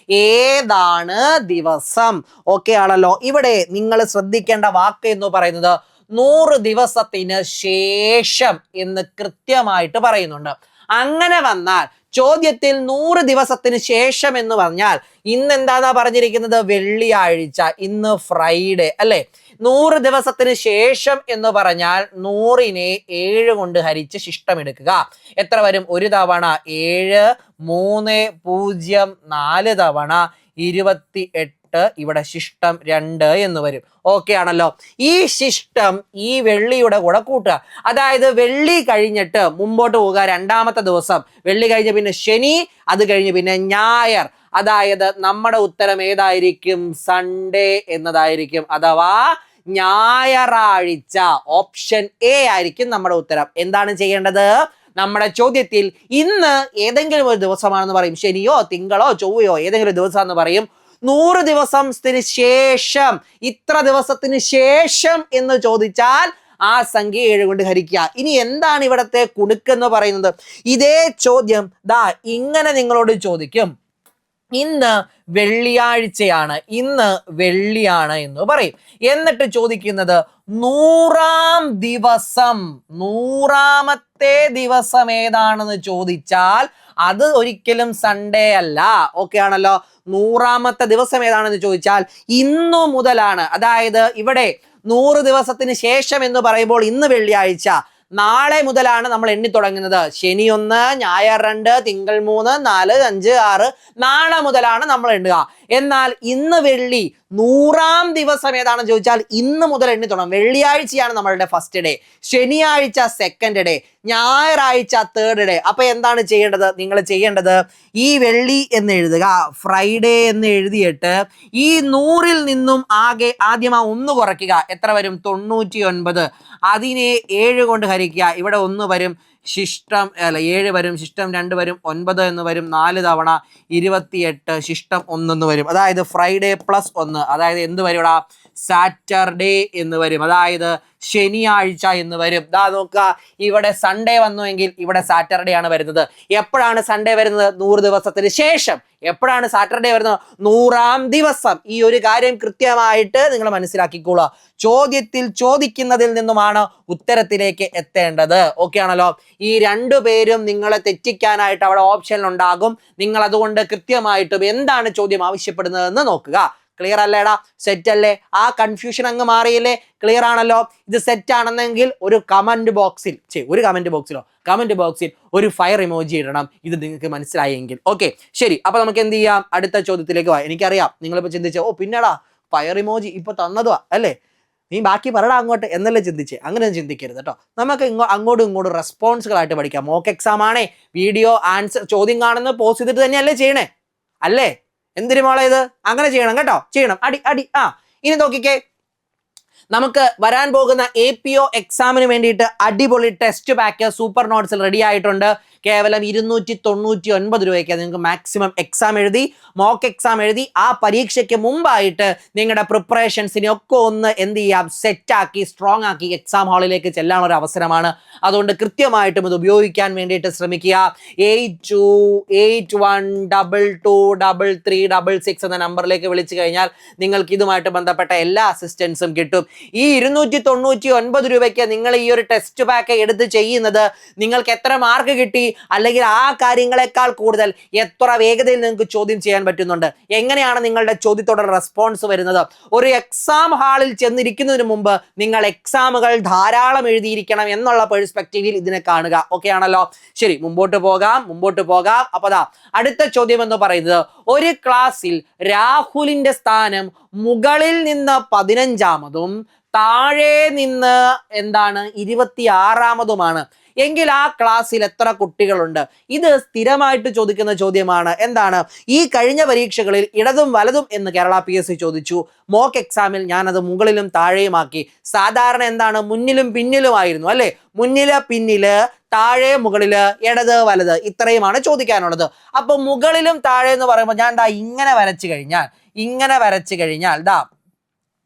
ഏതാണ് ദിവസം? ഓക്കെ ആണല്ലോ? ഇവിടെ നിങ്ങൾ ശ്രദ്ധിക്കേണ്ട വാക്ക് എന്ന് പറയുന്നത് 100 ദിവസത്തിന് ശേഷം എന്ന് കൃത്യമായിട്ട് പറയുന്നുണ്ട്. അങ്ങനെ വന്നാൽ ചോദ്യത്തിൽ 100 ദിവസത്തിന് ശേഷം എന്ന് പറഞ്ഞാൽ ഇന്ന് എന്താ പറഞ്ഞിരിക്കുന്നത്? വെള്ളിയാഴ്ച, ഇന്ന് ഫ്രൈഡേ അല്ലേ? 100 ദിവസത്തിന് ശേഷം എന്ന് പറഞ്ഞാൽ 100നെ 7 കൊണ്ട് ഹരിച്ച് ശിഷ്ടമെടുക്കുക. എത്ര വരും? 1 തവണ 7 3 0 4 തവണ 28, ഇവിടെ ശിഷ്ടം 2 എന്ന് വരും. ഓക്കെ ആണല്ലോ? ഈ ശിഷ്ടം ഈ വെള്ളിയുടെ കൂടെ കൂട്ടുക. അതായത് വെള്ളി കഴിഞ്ഞിട്ട് മുമ്പോട്ട് പോവുക. രണ്ടാമത്തെ ദിവസം വെള്ളി കഴിഞ്ഞ് പിന്നെ ശനി, അത് കഴിഞ്ഞ് പിന്നെ ഞായർ. അതായത് നമ്മുടെ ഉത്തരം ഏതായിരിക്കും? സൺഡേ എന്നതായിരിക്കും. അഥവാ ഞായറാഴ്ച. ഓപ്ഷൻ എ ആയിരിക്കും നമ്മുടെ ഉത്തരം. എന്താണ് ചെയ്യേണ്ടത്? നമ്മുടെ ചോദ്യത്തിൽ ഇന്ന് ഏതെങ്കിലും ഒരു ദിവസമാണെന്ന് പറയും. ശനിയോ തിങ്കളോ ചൊവ്വയോ ഏതെങ്കിലും ദിവസം എന്ന് പറയും. 100 ദിവസത്തിന് ശേഷം, ഇത്ര ദിവസത്തിന് ശേഷം എന്ന് ചോദിച്ചാൽ ആ സംഖ്യ 7 കൊണ്ട് ഹരിക്കുക. ഇനി എന്താണ് ഇവിടത്തെ കുടുക്കെന്ന് പറയുന്നത്? ഇതേ ചോദ്യം ദാ ഇങ്ങനെ നിങ്ങളോട് ചോദിക്കും. ഇന്ന് വെള്ളിയാഴ്ചയാണ്, ഇന്ന് വെള്ളിയാണ് എന്ന് പറയും. എന്നിട്ട് ചോദിക്കുന്നത് 100-ാം ദിവസം, 100-ാമത്തെ ദിവസം ഏതാണെന്ന് ചോദിച്ചാൽ അത് ഒരിക്കലും സൺഡേ അല്ല. ഓക്കെ ആണല്ലോ. 100-ാമത്തെ ദിവസം ഏതാണെന്ന് ചോദിച്ചാൽ ഇന്നു മുതലാണ്. അതായത് ഇവിടെ 100 ദിവസത്തിന് ശേഷം എന്ന് പറയുമ്പോൾ ഇന്ന് വെള്ളിയാഴ്ച, നാളെ മുതലാണ് നമ്മൾ എണ്ണി തുടങ്ങുന്നത്. ശനി 1, ഞായർ 2, തിങ്കൾ 3, 4, 5, 6, നാളെ മുതലാണ് നമ്മൾ എണ്ണുക. എന്നാൽ ഇന്ന് വെള്ളി, 100-ാം ദിവസം ഏതാണെന്ന് ചോദിച്ചാൽ ഇന്ന് മുതൽ എണ്ണി തുടങ്ങും. വെള്ളിയാഴ്ചയാണ് നമ്മളുടെ ഫസ്റ്റ് ഡേ, ശനിയാഴ്ച സെക്കൻഡ് ഡേ, ഞായറാഴ്ച തേർഡ് ഡേ. അപ്പൊ എന്താണ് ചെയ്യേണ്ടത്? നിങ്ങൾ ചെയ്യേണ്ടത് ഈ വെള്ളി എന്ന് എഴുതുക, ഫ്രൈഡേ എന്ന് എഴുതിയിട്ട് ഈ 100-ൽ നിന്നും ആദ്യം ആ 1 കുറയ്ക്കുക. എത്ര വരും? 99. അതിനെ 7 കൊണ്ട് ഹരിക്കുക. ഇവിടെ 1 വരും, ശിഷ്ടം 7 വരും, ശിഷ്ടം 2 വരും, 9 എന്ന് വരും, 4 തവണ 28, ശിഷ്ടം 1 എന്ന് വരും. അതായത് ഫ്രൈഡേ പ്ലസ് 1, അതായത് എന്ത് വരും ഇവിടെ? സാറ്റർഡേ എന്ന് വരും. അതായത് ശനിയാഴ്ച എന്ന് വരും. ദാ നോക്കുക, ഇവിടെ സൺഡേ വന്നുവെങ്കിൽ ഇവിടെ സാറ്റർഡേ ആണ് വരുന്നത്. എപ്പോഴാണ് സൺഡേ വരുന്നത്? 100 ദിവസത്തിന് ശേഷം. എപ്പോഴാണ് സാറ്റർഡേ വരുന്നത്? 100-ാം ദിവസം. ഈ ഒരു കാര്യം കൃത്യമായിട്ട് നിങ്ങൾ മനസ്സിലാക്കിക്കോളുക. ചോദ്യത്തിൽ ചോദിക്കുന്നതിൽ നിന്നുമാണ് ഉത്തരത്തിലേക്ക് എത്തേണ്ടത്. ഓക്കെ ആണല്ലോ. ഈ 2 പേരും നിങ്ങളെ തെറ്റിക്കാനായിട്ട് അവിടെ ഓപ്ഷൻ ഉണ്ടാകും. നിങ്ങൾ അതുകൊണ്ട് കൃത്യമായിട്ടും എന്താണ് ചോദ്യം ആവശ്യപ്പെടുന്നതെന്ന് നോക്കുക. ക്ലിയർ അല്ലേടാ? സെറ്റ് അല്ലേ? ആ കൺഫ്യൂഷൻ അങ്ങ് മാറിയില്ലേ? ക്ലിയർ ആണല്ലോ. ഇത് സെറ്റ് ആണെന്നെങ്കിൽ ഒരു കമന്റ് ബോക്സിൽ ഒരു ഫയർ ഇമോജി ഇടണം. ഇത് നിങ്ങൾക്ക് മനസ്സിലായെങ്കിൽ. ഓക്കെ, ശരി. അപ്പൊ നമുക്ക് എന്ത് ചെയ്യാം? അടുത്ത ചോദ്യത്തിലേക്ക് പോവാം. എനിക്കറിയാം നിങ്ങളിപ്പോ ചിന്തിച്ചോ, ഓ പിന്നെടാ ഫയർ ഇമോജി ഇപ്പൊ തന്നതുവാ അല്ലേ, നീ ബാക്കി പറടാ അങ്ങോട്ട് എന്നല്ലേ ചിന്തിച്ചേ. അങ്ങനെ ചിന്തിക്കരുത് കേട്ടോ. നമുക്ക് അങ്ങോട്ടും ഇങ്ങോട്ടും റെസ്പോൺസുകളായിട്ട് പഠിക്കാം. മോക്ക് എക്സാം ആണേ, വീഡിയോ ആൻസർ ചോദ്യം കാണുന്നത് പോസ്റ്റ് ചെയ്തിട്ട് തന്നെയല്ലേ ചെയ്യണേ? അല്ലേ? എന്തിനു മോളെ ഇത്? അങ്ങനെ ചെയ്യണം കേട്ടോ, ചെയ്യണം. അടി. ഇനി നോക്കിക്കേ, നമുക്ക് വരാൻ പോകുന്ന APO എക്സാമിന് വേണ്ടിയിട്ട് അടിപൊളി ടെസ്റ്റ് പാക്ക് സൂപ്പർ നോട്ട്സിൽ റെഡി ആയിട്ടുണ്ട്. കേവലം 299 രൂപയ്ക്ക് നിങ്ങൾക്ക് മാക്സിമം എക്സാം എഴുതി, മോക്ക് എക്സാം എഴുതി ആ പരീക്ഷയ്ക്ക് മുമ്പായിട്ട് നിങ്ങളുടെ പ്രിപ്പറേഷൻസിനെ ഒക്കെ ഒന്ന് എന്ത് ചെയ്യാം, സെറ്റാക്കി സ്ട്രോങ് ആക്കി എക്സാം ഹാളിലേക്ക് ചെല്ലാനുള്ള ഒരു അവസരമാണ്. അതുകൊണ്ട് കൃത്യമായിട്ടും ഇത് ഉപയോഗിക്കാൻ വേണ്ടിയിട്ട് ശ്രമിക്കുക. 8281223366 എന്ന നമ്പറിലേക്ക് വിളിച്ചു കഴിഞ്ഞാൽ നിങ്ങൾക്ക് ഇതുമായിട്ട് ബന്ധപ്പെട്ട എല്ലാ അസിസ്റ്റൻസും കിട്ടും. ഈ 299 രൂപയ്ക്ക് നിങ്ങൾ ഈ ഒരു ടെസ്റ്റ് പാക്ക് എടുത്ത് ചെയ്യുന്നത് നിങ്ങൾക്ക് എത്ര മാർക്ക് കിട്ടി, അല്ലെങ്കിൽ ആ കാര്യങ്ങളെക്കാൾ കൂടുതൽ എത്ര വേഗതയിൽ നിങ്ങൾക്ക് ചോദ്യം ചെയ്യാൻ പറ്റുന്നുണ്ട്, എങ്ങനെയാണ് നിങ്ങളുടെ ചോദ്യത്തോടുള്ള റെസ്പോൺസ് വരുന്നത്. ഒരു എക്സാം ഹാളിൽ ചെന്നിരിക്കുന്നതിന് മുമ്പ് നിങ്ങൾ എക്സാമുകൾ ധാരാളം എഴുതിയിരിക്കണം എന്നുള്ള പെർസ്പെക്റ്റീവിൽ ഇതിനെ കാണുക. ഓക്കെ ആണല്ലോ. ശരി, മുമ്പോട്ട് പോകാം. അപ്പൊ അടുത്ത ചോദ്യം എന്ന് പറയുന്നത്, ഒരു ക്ലാസ്സിൽ രാഹുലിന്റെ സ്ഥാനം മുകളിൽ നിന്ന് 15-ാമതും താഴെ നിന്ന് 26-ാമതുമാണ് എങ്കിൽ ആ ക്ലാസ്സിൽ എത്ര കുട്ടികളുണ്ട്? ഇത് സ്ഥിരമായിട്ട് ചോദിക്കുന്ന ചോദ്യമാണ്. എന്താണ്? ഈ കഴിഞ്ഞ പരീക്ഷകളിൽ ഇടതും വലതും എന്ന് കേരള PSC ചോദിച്ചു. മോക്ക് എക്സാമിൽ ഞാനത് മുകളിലും താഴെയുമാക്കി. സാധാരണ എന്താണ്? മുന്നിലും പിന്നിലുമായിരുന്നു അല്ലെ? മുന്നില് പിന്നില്, താഴെ മുകളില്, ഇടത് വലത്, ഇത്രയുമാണ് ചോദിക്കാനുള്ളത്. അപ്പൊ മുകളിലും താഴെ എന്ന് പറയുമ്പോൾ ഞാൻ ഇങ്ങനെ വരച്ചു കഴിഞ്ഞാൽ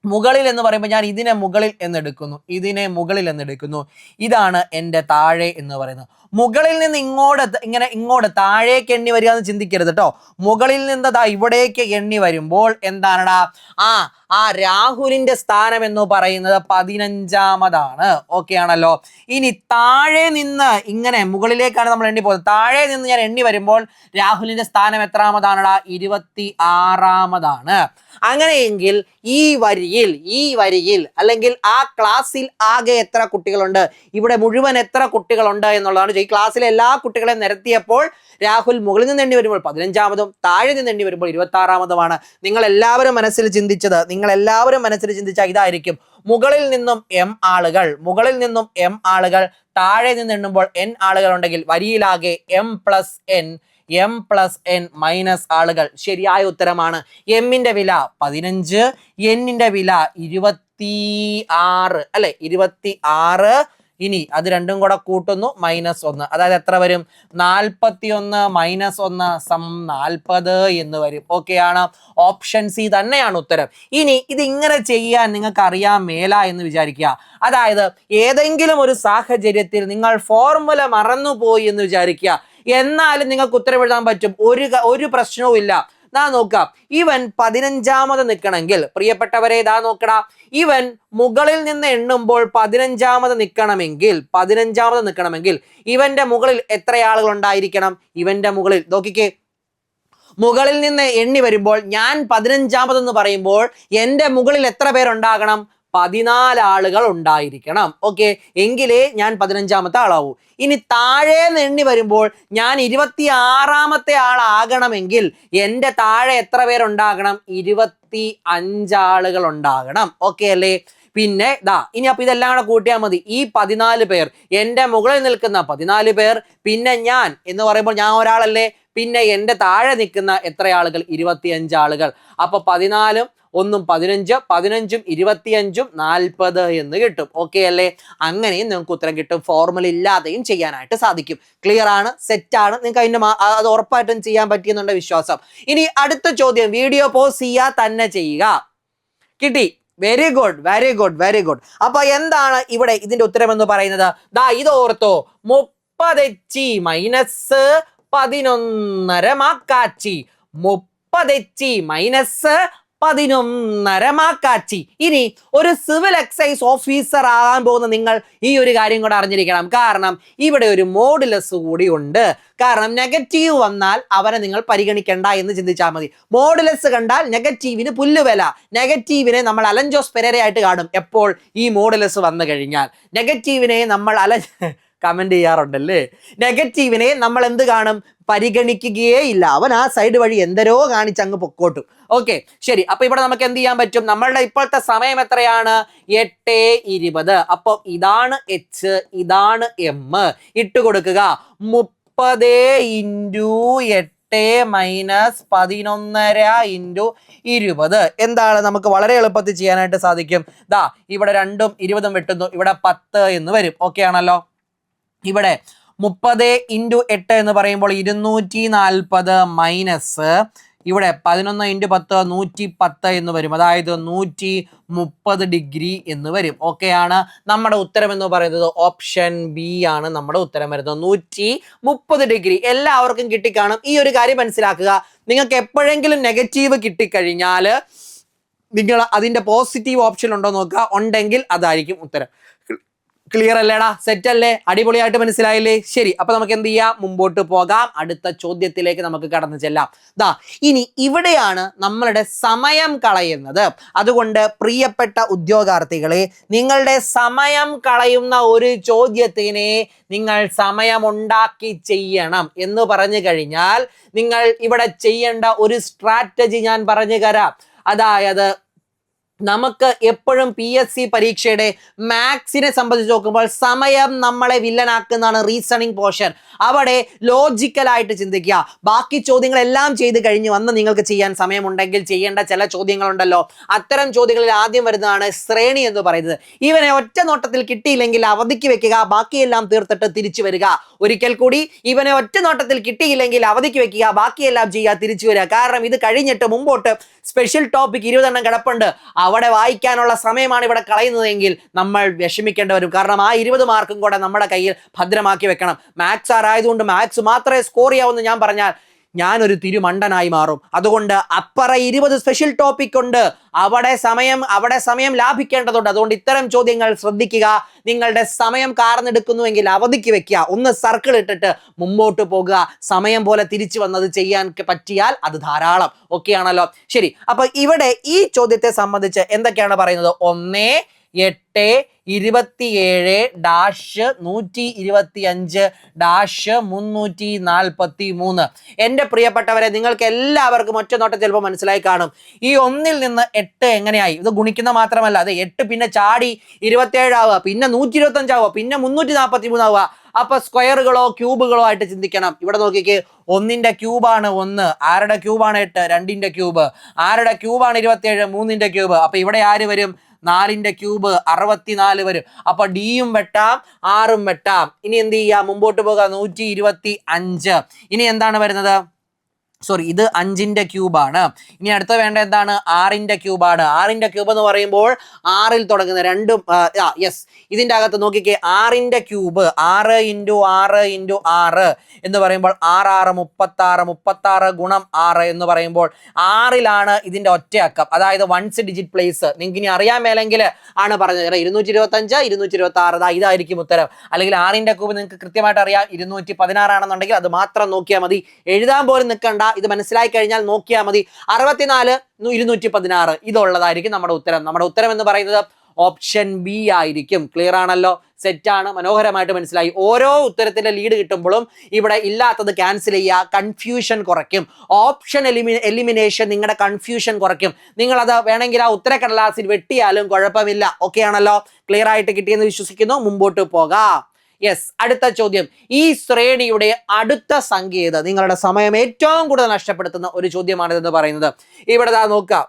മുകളിൽ എന്ന് പറയുമ്പോൾ ഞാൻ ഇതിനെ മുകളിൽ എന്നെടുക്കുന്നു, ഇതാണ് എൻ്റെ താഴെ എന്ന് പറയുന്നത്. മുകളിൽ നിന്ന് ഇങ്ങോട്ട് താഴേക്ക് എണ്ണി വരിക എന്ന് ചിന്തിക്കരുത് കേട്ടോ. മുകളിൽ നിന്ന് ഇവിടേക്ക് എണ്ണി വരുമ്പോൾ എന്താണടാ? ആ രാഹുലിന്റെ സ്ഥാനം എന്ന് പറയുന്നത് 15-ാമതാണ്. ഓക്കെ ആണല്ലോ. ഇനി താഴെ നിന്ന് ഇങ്ങനെ മുകളിലേക്കാണ് നമ്മൾ എണ്ണി പോകുന്നത്. താഴെ നിന്ന് ഞാൻ എണ്ണി വരുമ്പോൾ രാഹുലിന്റെ സ്ഥാനം എത്രാമതാണടാ? 26-ാമതാണ്. അങ്ങനെയെങ്കിൽ ഈ വരിയിൽ അല്ലെങ്കിൽ ആ ക്ലാസ്സിൽ ആകെ എത്ര കുട്ടികളുണ്ട്, ഇവിടെ മുഴുവൻ എത്ര കുട്ടികളുണ്ട് എന്നുള്ളതാണ്. ഈ ക്ലാസ്സിലെ എല്ലാ കുട്ടികളെയും നിരത്തിയപ്പോൾ രാഹുൽ മുകളിൽ നിന്ന് എണ്ണി വരുമ്പോൾ 15-ാമതും താഴെ നിന്ന് എണ്ണി വരുമ്പോൾ 26-ാമതുമാണ്. നിങ്ങൾ എല്ലാവരും മനസ്സിൽ ചിന്തിച്ചാൽ ഇതായിരിക്കും. മുകളിൽ നിന്നും m ആളുകൾ, താഴെ നിന്ന് എണ്ണുമ്പോൾ n ആളുകൾ ഉണ്ടെങ്കിൽ വരിയിലാകെ m പ്ലസ് n മൈനസ് ആളുകൾ. ശരിയായ ഉത്തരമാണ്. എമ്മിന്റെ വില 15, എന്നിന്റെ വില 26. 26 അല്ലെ, 26. ഇനി അത് രണ്ടും കൂടെ കൂട്ടുന്നു, -1. അതായത് എത്ര വരും? 41 - 1 40 എന്ന് വരും. ഓക്കെ ആണ്. ഓപ്ഷൻ സി തന്നെയാണ് ഉത്തരം. ഇനി ഇത് ഇങ്ങനെ ചെയ്യാൻ നിങ്ങൾക്ക് അറിയാൻ മേല എന്ന് വിചാരിക്കുക. അതായത് ഏതെങ്കിലും ഒരു സാഹചര്യത്തിൽ നിങ്ങൾ ഫോർമുല മറന്നുപോയി എന്ന് വിചാരിക്കുക, എന്നാലും നിങ്ങൾക്ക് ഉത്തരം എഴുതാൻ പറ്റും. ഒരു പ്രശ്നവും ഇല്ല. ദാ നോക്കാം, ഇവൻ 15ാമത് നിൽക്കണമെങ്കിൽ, പ്രിയപ്പെട്ടവരെ ദാ നോക്കടാ, ഇവൻ മുകളിൽ നിന്ന് എണ്ണുമ്പോൾ 15ാമത് നിൽക്കണമെങ്കിൽ ഇവന്റെ മുകളിൽ എത്ര ആളുകൾ ഉണ്ടായിരിക്കണം? ഇവന്റെ മുകളിൽ നോക്കിക്കേ, മുകളിൽ നിന്ന് എണ്ണി വരുമ്പോൾ ഞാൻ 15ാമതെന്ന് പറയുമ്പോൾ എൻ്റെ മുകളിൽ എത്ര പേരുണ്ടാകണം? 14 ആളുകൾ ഉണ്ടായിരിക്കണം. ഓക്കെ, എങ്കിലേ ഞാൻ 15ാമത്തെ ആളാവൂ. ഇനി താഴേന്ന് എണ്ണി വരുമ്പോൾ ഞാൻ 26ാമത്തെ ആളാകണമെങ്കിൽ എൻ്റെ താഴെ എത്ര പേരുണ്ടാകണം? 25 ആളുകൾ ഉണ്ടാകണം. ഓക്കെ അല്ലേ? പിന്നെ ഇനി അപ്പൊ ഇതെല്ലാം കൂടെ കൂട്ടിയാൽ മതി. ഈ 14 പേർ, എൻ്റെ മുകളിൽ നിൽക്കുന്ന 14 പേർ, പിന്നെ ഞാൻ എന്ന് പറയുമ്പോൾ ഞാൻ ഒരാളല്ലേ, പിന്നെ എൻ്റെ താഴെ നിൽക്കുന്ന എത്ര ആളുകൾ? 25 ആളുകൾ. അപ്പൊ 14 1 15, 15 25 40 എന്ന് കിട്ടും. ഓക്കെ അല്ലേ? അങ്ങനെയും നിങ്ങൾക്ക് ഉത്തരം കിട്ടും. ഫോർമുല ഇല്ലാതെയും ചെയ്യാനായിട്ട് സാധിക്കും. ക്ലിയർ ആണ്? സെറ്റ് ആണ്? നിങ്ങൾക്ക് അതിന്റെ അത് ഉറപ്പായിട്ടും ചെയ്യാൻ പറ്റിയെന്നുള്ള വിശ്വാസം. ഇനി അടുത്ത ചോദ്യം, വീഡിയോ പോസ് ചെയ്യാ തന്നെ ചെയ്യുക. കിട്ടി? Very good, very good, very good. അപ്പൊ എന്താണ് ഇവിടെ ഇതിന്റെ ഉത്തരം എന്ന് പറയുന്നത്? ഇത് ഓർത്തോ, 30 മൈനസ് 11.5 മാക്കാച്ചി. 30 മൈനസ് 11.5 മാക്കാച്ചി. ഇനി ഒരു സിവിൽ എക്സൈസ് ഓഫീസർ ആകാൻ പോകുന്ന നിങ്ങൾ ഈ ഒരു കാര്യം കൂടെ അറിഞ്ഞിരിക്കണം. കാരണം ഇവിടെ ഒരു മോഡുലസ് കൂടി ഉണ്ട്. കാരണം നെഗറ്റീവ് വന്നാൽ അവരെ നിങ്ങൾ പരിഗണിക്കണ്ട എന്ന് ചിന്തിച്ചാൽ മതി. മോഡുലസ് കണ്ടാൽ നെഗറ്റീവിന് പുല്ലുവില. നെഗറ്റീവിനെ നമ്മൾ അലൻ ജോസ് പെരേര ആയിട്ട് കാണും എപ്പോൾ ഈ മോഡുലസ് വന്നു കഴിഞ്ഞാൽ. നെഗറ്റീവിനെ നമ്മൾ കമന്റ് ചെയ്യാറുണ്ടല്ലേ, നെഗറ്റീവിനെ നമ്മൾ എന്ത് കാണും? പരിഗണിക്കുകയേ ഇല്ല. അവൻ ആ സൈഡ് വഴി എന്തരോ കാണിച്ച് അങ്ങ് പൊക്കോട്ടും. ഓക്കെ, ശരി. അപ്പൊ ഇവിടെ നമുക്ക് എന്ത് ചെയ്യാൻ പറ്റും? നമ്മളുടെ ഇപ്പോഴത്തെ സമയം എത്രയാണ്? 8:20. അപ്പൊ ഇതാണ് H, ഇതാണ് M. ഇട്ട് കൊടുക്കുക. 30 × 8 മൈനസ് 11.5 × 20 എന്താണ്? നമുക്ക് വളരെ എളുപ്പത്തിൽ ചെയ്യാനായിട്ട് സാധിക്കും. ഇവിടെ 2ഉം 20ഉം വെട്ടുന്നു, ഇവിടെ 10 എന്ന് വരും. ഓക്കെ ആണല്ലോ? ഇവിടെ 30 × 8 എന്ന് പറയുമ്പോൾ 240 മൈനസ് ഇവിടെ 11 × 10 110 എന്ന് വരും. അതായത് 130 ഡിഗ്രി എന്ന് വരും. ഓക്കെ ആണ്? നമ്മുടെ ഉത്തരം എന്ന് പറയുന്നത് ഓപ്ഷൻ ബി ആണ്. നമ്മുടെ ഉത്തരം വരുന്നത് 130 ഡിഗ്രി. എല്ലാവർക്കും കിട്ടിക്കാണും. ഈ ഒരു കാര്യം മനസ്സിലാക്കുക. നിങ്ങൾക്ക് എപ്പോഴെങ്കിലും നെഗറ്റീവ് കിട്ടിക്കഴിഞ്ഞാൽ നിങ്ങൾ അതിന്റെ പോസിറ്റീവ് ഓപ്ഷൻ ഉണ്ടോ നോക്കുക. ഉണ്ടെങ്കിൽ അതായിരിക്കും ഉത്തരം. ക്ലിയർ അല്ലേടാ? സെറ്റ് അല്ലേ? അടിപൊളിയായിട്ട് മനസ്സിലായില്ലേ? ശരി, അപ്പൊ നമുക്ക് എന്ത് ചെയ്യാം? മുമ്പോട്ട് പോകാം. അടുത്ത ചോദ്യത്തിലേക്ക് നമുക്ക് കടന്നു ചെല്ലാം. ഇനി ഇവിടെയാണ് നമ്മളുടെ സമയം കളയുന്നത്. അതുകൊണ്ട് പ്രിയപ്പെട്ട ഉദ്യോഗാർത്ഥികളെ, നിങ്ങളുടെ സമയം കളയുന്ന ഒരു ചോദ്യത്തിനെ നിങ്ങൾ സമയമുണ്ടാക്കി ചെയ്യണം എന്ന് പറഞ്ഞു കഴിഞ്ഞാൽ നിങ്ങൾ ഇവിടെ ചെയ്യേണ്ട ഒരു സ്ട്രാറ്റജി ഞാൻ പറഞ്ഞു തരാം. അതായത് നമുക്ക് എപ്പോഴും PSC പരീക്ഷയുടെ മാത്സിനെ സംബന്ധിച്ച് നോക്കുമ്പോൾ സമയം നമ്മളെ വില്ലനാക്കുന്നതാണ് റീസണിങ് പോർഷൻ. അവിടെ ലോജിക്കലായിട്ട് ചിന്തിക്കുക. ബാക്കി ചോദ്യങ്ങളെല്ലാം ചെയ്ത് കഴിഞ്ഞ് വന്ന് നിങ്ങൾക്ക് ചെയ്യാൻ സമയമുണ്ടെങ്കിൽ ചെയ്യേണ്ട ചില ചോദ്യങ്ങളുണ്ടല്ലോ, അത്തരം ചോദ്യങ്ങളിൽ ആദ്യം വരുന്നതാണ് ശ്രേണി എന്ന് പറയുന്നത്. ഇവനെ ഒറ്റ നോട്ടത്തിൽ കിട്ടിയില്ലെങ്കിൽ അവധിക്ക് വെക്കുക, ബാക്കിയെല്ലാം തീർത്തിട്ട് തിരിച്ചു വരിക. ഒരിക്കൽ കൂടി, ഇവനെ ഒറ്റ നോട്ടത്തിൽ കിട്ടിയില്ലെങ്കിൽ അവധിക്ക് വെക്കുക, ബാക്കിയെല്ലാം ചെയ്യുക, തിരിച്ചു വരിക. കാരണം ഇത് കഴിഞ്ഞിട്ട് മുമ്പോട്ട് സ്പെഷ്യൽ ടോപ്പിക് 20 എണ്ണം കിടപ്പുണ്ട്. അവിടെ വായിക്കാനുള്ള സമയമാണ് ഇവിടെ കളയുന്നതെങ്കിൽ നമ്മൾ വിഷമിക്കേണ്ടി വരും. കാരണം ആ 20 മാർക്കും കൂടെ നമ്മുടെ കയ്യിൽ ഭദ്രമാക്കി വെക്കണം. മാത്സ് ആയതുകൊണ്ട് മാത്സ് മാത്രമേ സ്കോർ ചെയ്യാവൂന്ന് ഞാൻ പറഞ്ഞാൽ ഞാനൊരു തിരുമണ്ടനായി മാറും. അതുകൊണ്ട് അപ്പറ 20 സ്പെഷ്യൽ ടോപ്പിക് ഉണ്ട്. അവിടെ സമയം ലാഭിക്കേണ്ടതുണ്ട്. അതുകൊണ്ട് ഇത്തരം ചോദ്യങ്ങൾ ശ്രദ്ധിക്കുക. നിങ്ങളുടെ സമയം കാർന്നെടുക്കുന്നുവെങ്കിൽ അവധിക്ക് വെക്കുക. ഒന്ന് സർക്കിൾ ഇട്ടിട്ട് മുമ്പോട്ട് പോകുക. സമയം പോലെ തിരിച്ചു വന്നത് ചെയ്യാൻ പറ്റിയാൽ അത് ധാരാളം. ഓക്കെ ആണല്ലോ? ശരി, അപ്പൊ ഇവിടെ ഈ ചോദ്യത്തെ സംബന്ധിച്ച് എന്തൊക്കെയാണ് പറയുന്നത്? 1-8-27-125-343. എൻ്റെ പ്രിയപ്പെട്ടവരെ, നിങ്ങൾക്ക് എല്ലാവർക്കും ഒറ്റ നോട്ടം ചിലപ്പോൾ മനസ്സിലായി കാണും. ഈ 1ൽ നിന്ന് 8 എങ്ങനെയായി? ഇത് ഗുണിക്കുന്ന മാത്രമല്ല, അത് 8 പിന്നെ ചാടി 27 ആവുക, പിന്നെ 125 ആവുക, പിന്നെ 343 ആവുക. അപ്പൊ സ്ക്വയറുകളോ ക്യൂബുകളോ ആയിട്ട് ചിന്തിക്കണം. ഇവിടെ നോക്കിക്കേ, 1ന്റെ ക്യൂബാണ് 1, ആരുടെ ക്യൂബാണ് 8, 2ന്റെ ക്യൂബ്, ആരുടെ ക്യൂബാണ് 27, 3ന്റെ ക്യൂബ്. അപ്പൊ ഇവിടെ ആര് വരും? 4ന്റെ ക്യൂബ് 64 വരും. അപ്പൊ ഡിയും വെട്ടാം, ആറും വെട്ടാം. ഇനി എന്ത് ചെയ്യാം, മുമ്പോട്ട് പോകാം. 125. ഇനി എന്താണ് വരുന്നത്, സോറി, ഇത് 5ന്റെ ക്യൂബാണ്. ഇനി അടുത്ത വേണ്ട എന്താണ്, 6ന്റെ ക്യൂബാണ്. 6ന്റെ ക്യൂബ് എന്ന് പറയുമ്പോൾ 6ൽ തുടങ്ങുന്ന രണ്ടും യെസ്, ഇതിന്റെ അകത്ത് നോക്കിക്കേ, 6ന്റെ ക്യൂബ് 6 × 6 × 6 എന്ന് പറയുമ്പോൾ 6 6 36, 36 ഗുണം 6 എന്ന് പറയുമ്പോൾ 6ലാണ് ഇതിന്റെ ഒറ്റയക്കം, അതായത് വൺസ് ഡിജിറ്റ് പ്ലേസ്. നിങ്ങൾക്ക് ഇനി അറിയാൻ മേലെങ്കിൽ ആണ് പറഞ്ഞത് 225, 226, ഇതായിരിക്കും ഉത്തരം. അല്ലെങ്കിൽ 6ന്റെ ക്യൂബ് നിങ്ങൾക്ക് കൃത്യമായിട്ട് അറിയാം, 216 ആണെന്നുണ്ടെങ്കിൽ അത് മാത്രം നോക്കിയാൽ മതി, എഴുതാൻ പോലും നിൽക്കണ്ട. ഇത് മനസ്സിലായി കഴിഞ്ഞാൽ നോക്കിയാൽ മതി. 64, 216 ഇതുള്ളതായിരിക്കും നമ്മുടെ ഉത്തരം. നമ്മുടെ ഉത്തരം എന്ന് പറയുന്നത് ഓപ്ഷൻ ബി ആയിരിക്കും. ക്ലിയർ ആണല്ലോ, സെറ്റാണ്, മനോഹരമായിട്ട് മനസ്സിലായി. ഓരോ ഉത്തരത്തിന്റെ ലീഡ് കിട്ടുമ്പോഴും ഇവിടെ ഇല്ലാത്തത് ക്യാൻസൽ ചെയ്യുക, കൺഫ്യൂഷൻ കുറയ്ക്കും. ഓപ്ഷൻ എലിമിനേഷൻ നിങ്ങളുടെ കൺഫ്യൂഷൻ കുറയ്ക്കും. നിങ്ങളത് വേണമെങ്കിൽ ആ ഉത്തരക്കടലാസിൽ വെട്ടിയാലും കുഴപ്പമില്ല. ഓക്കെ ആണല്ലോ, ക്ലിയർ ആയിട്ട് കിട്ടിയെന്ന് വിശ്വസിക്കുന്നു. മുമ്പോട്ട് പോകാം. യെസ്, അടുത്ത ചോദ്യം. ഈ ശ്രേണിയുടെ അടുത്ത സംഖ്യ ഏത്? നിങ്ങളുടെ സമയം ഏറ്റവും കൂടുതൽ നഷ്ടപ്പെടുത്തുന്ന ഒരു ചോദ്യമാണിതെന്ന് പറയുന്നത്. ഇവിടെ നോക്കുക,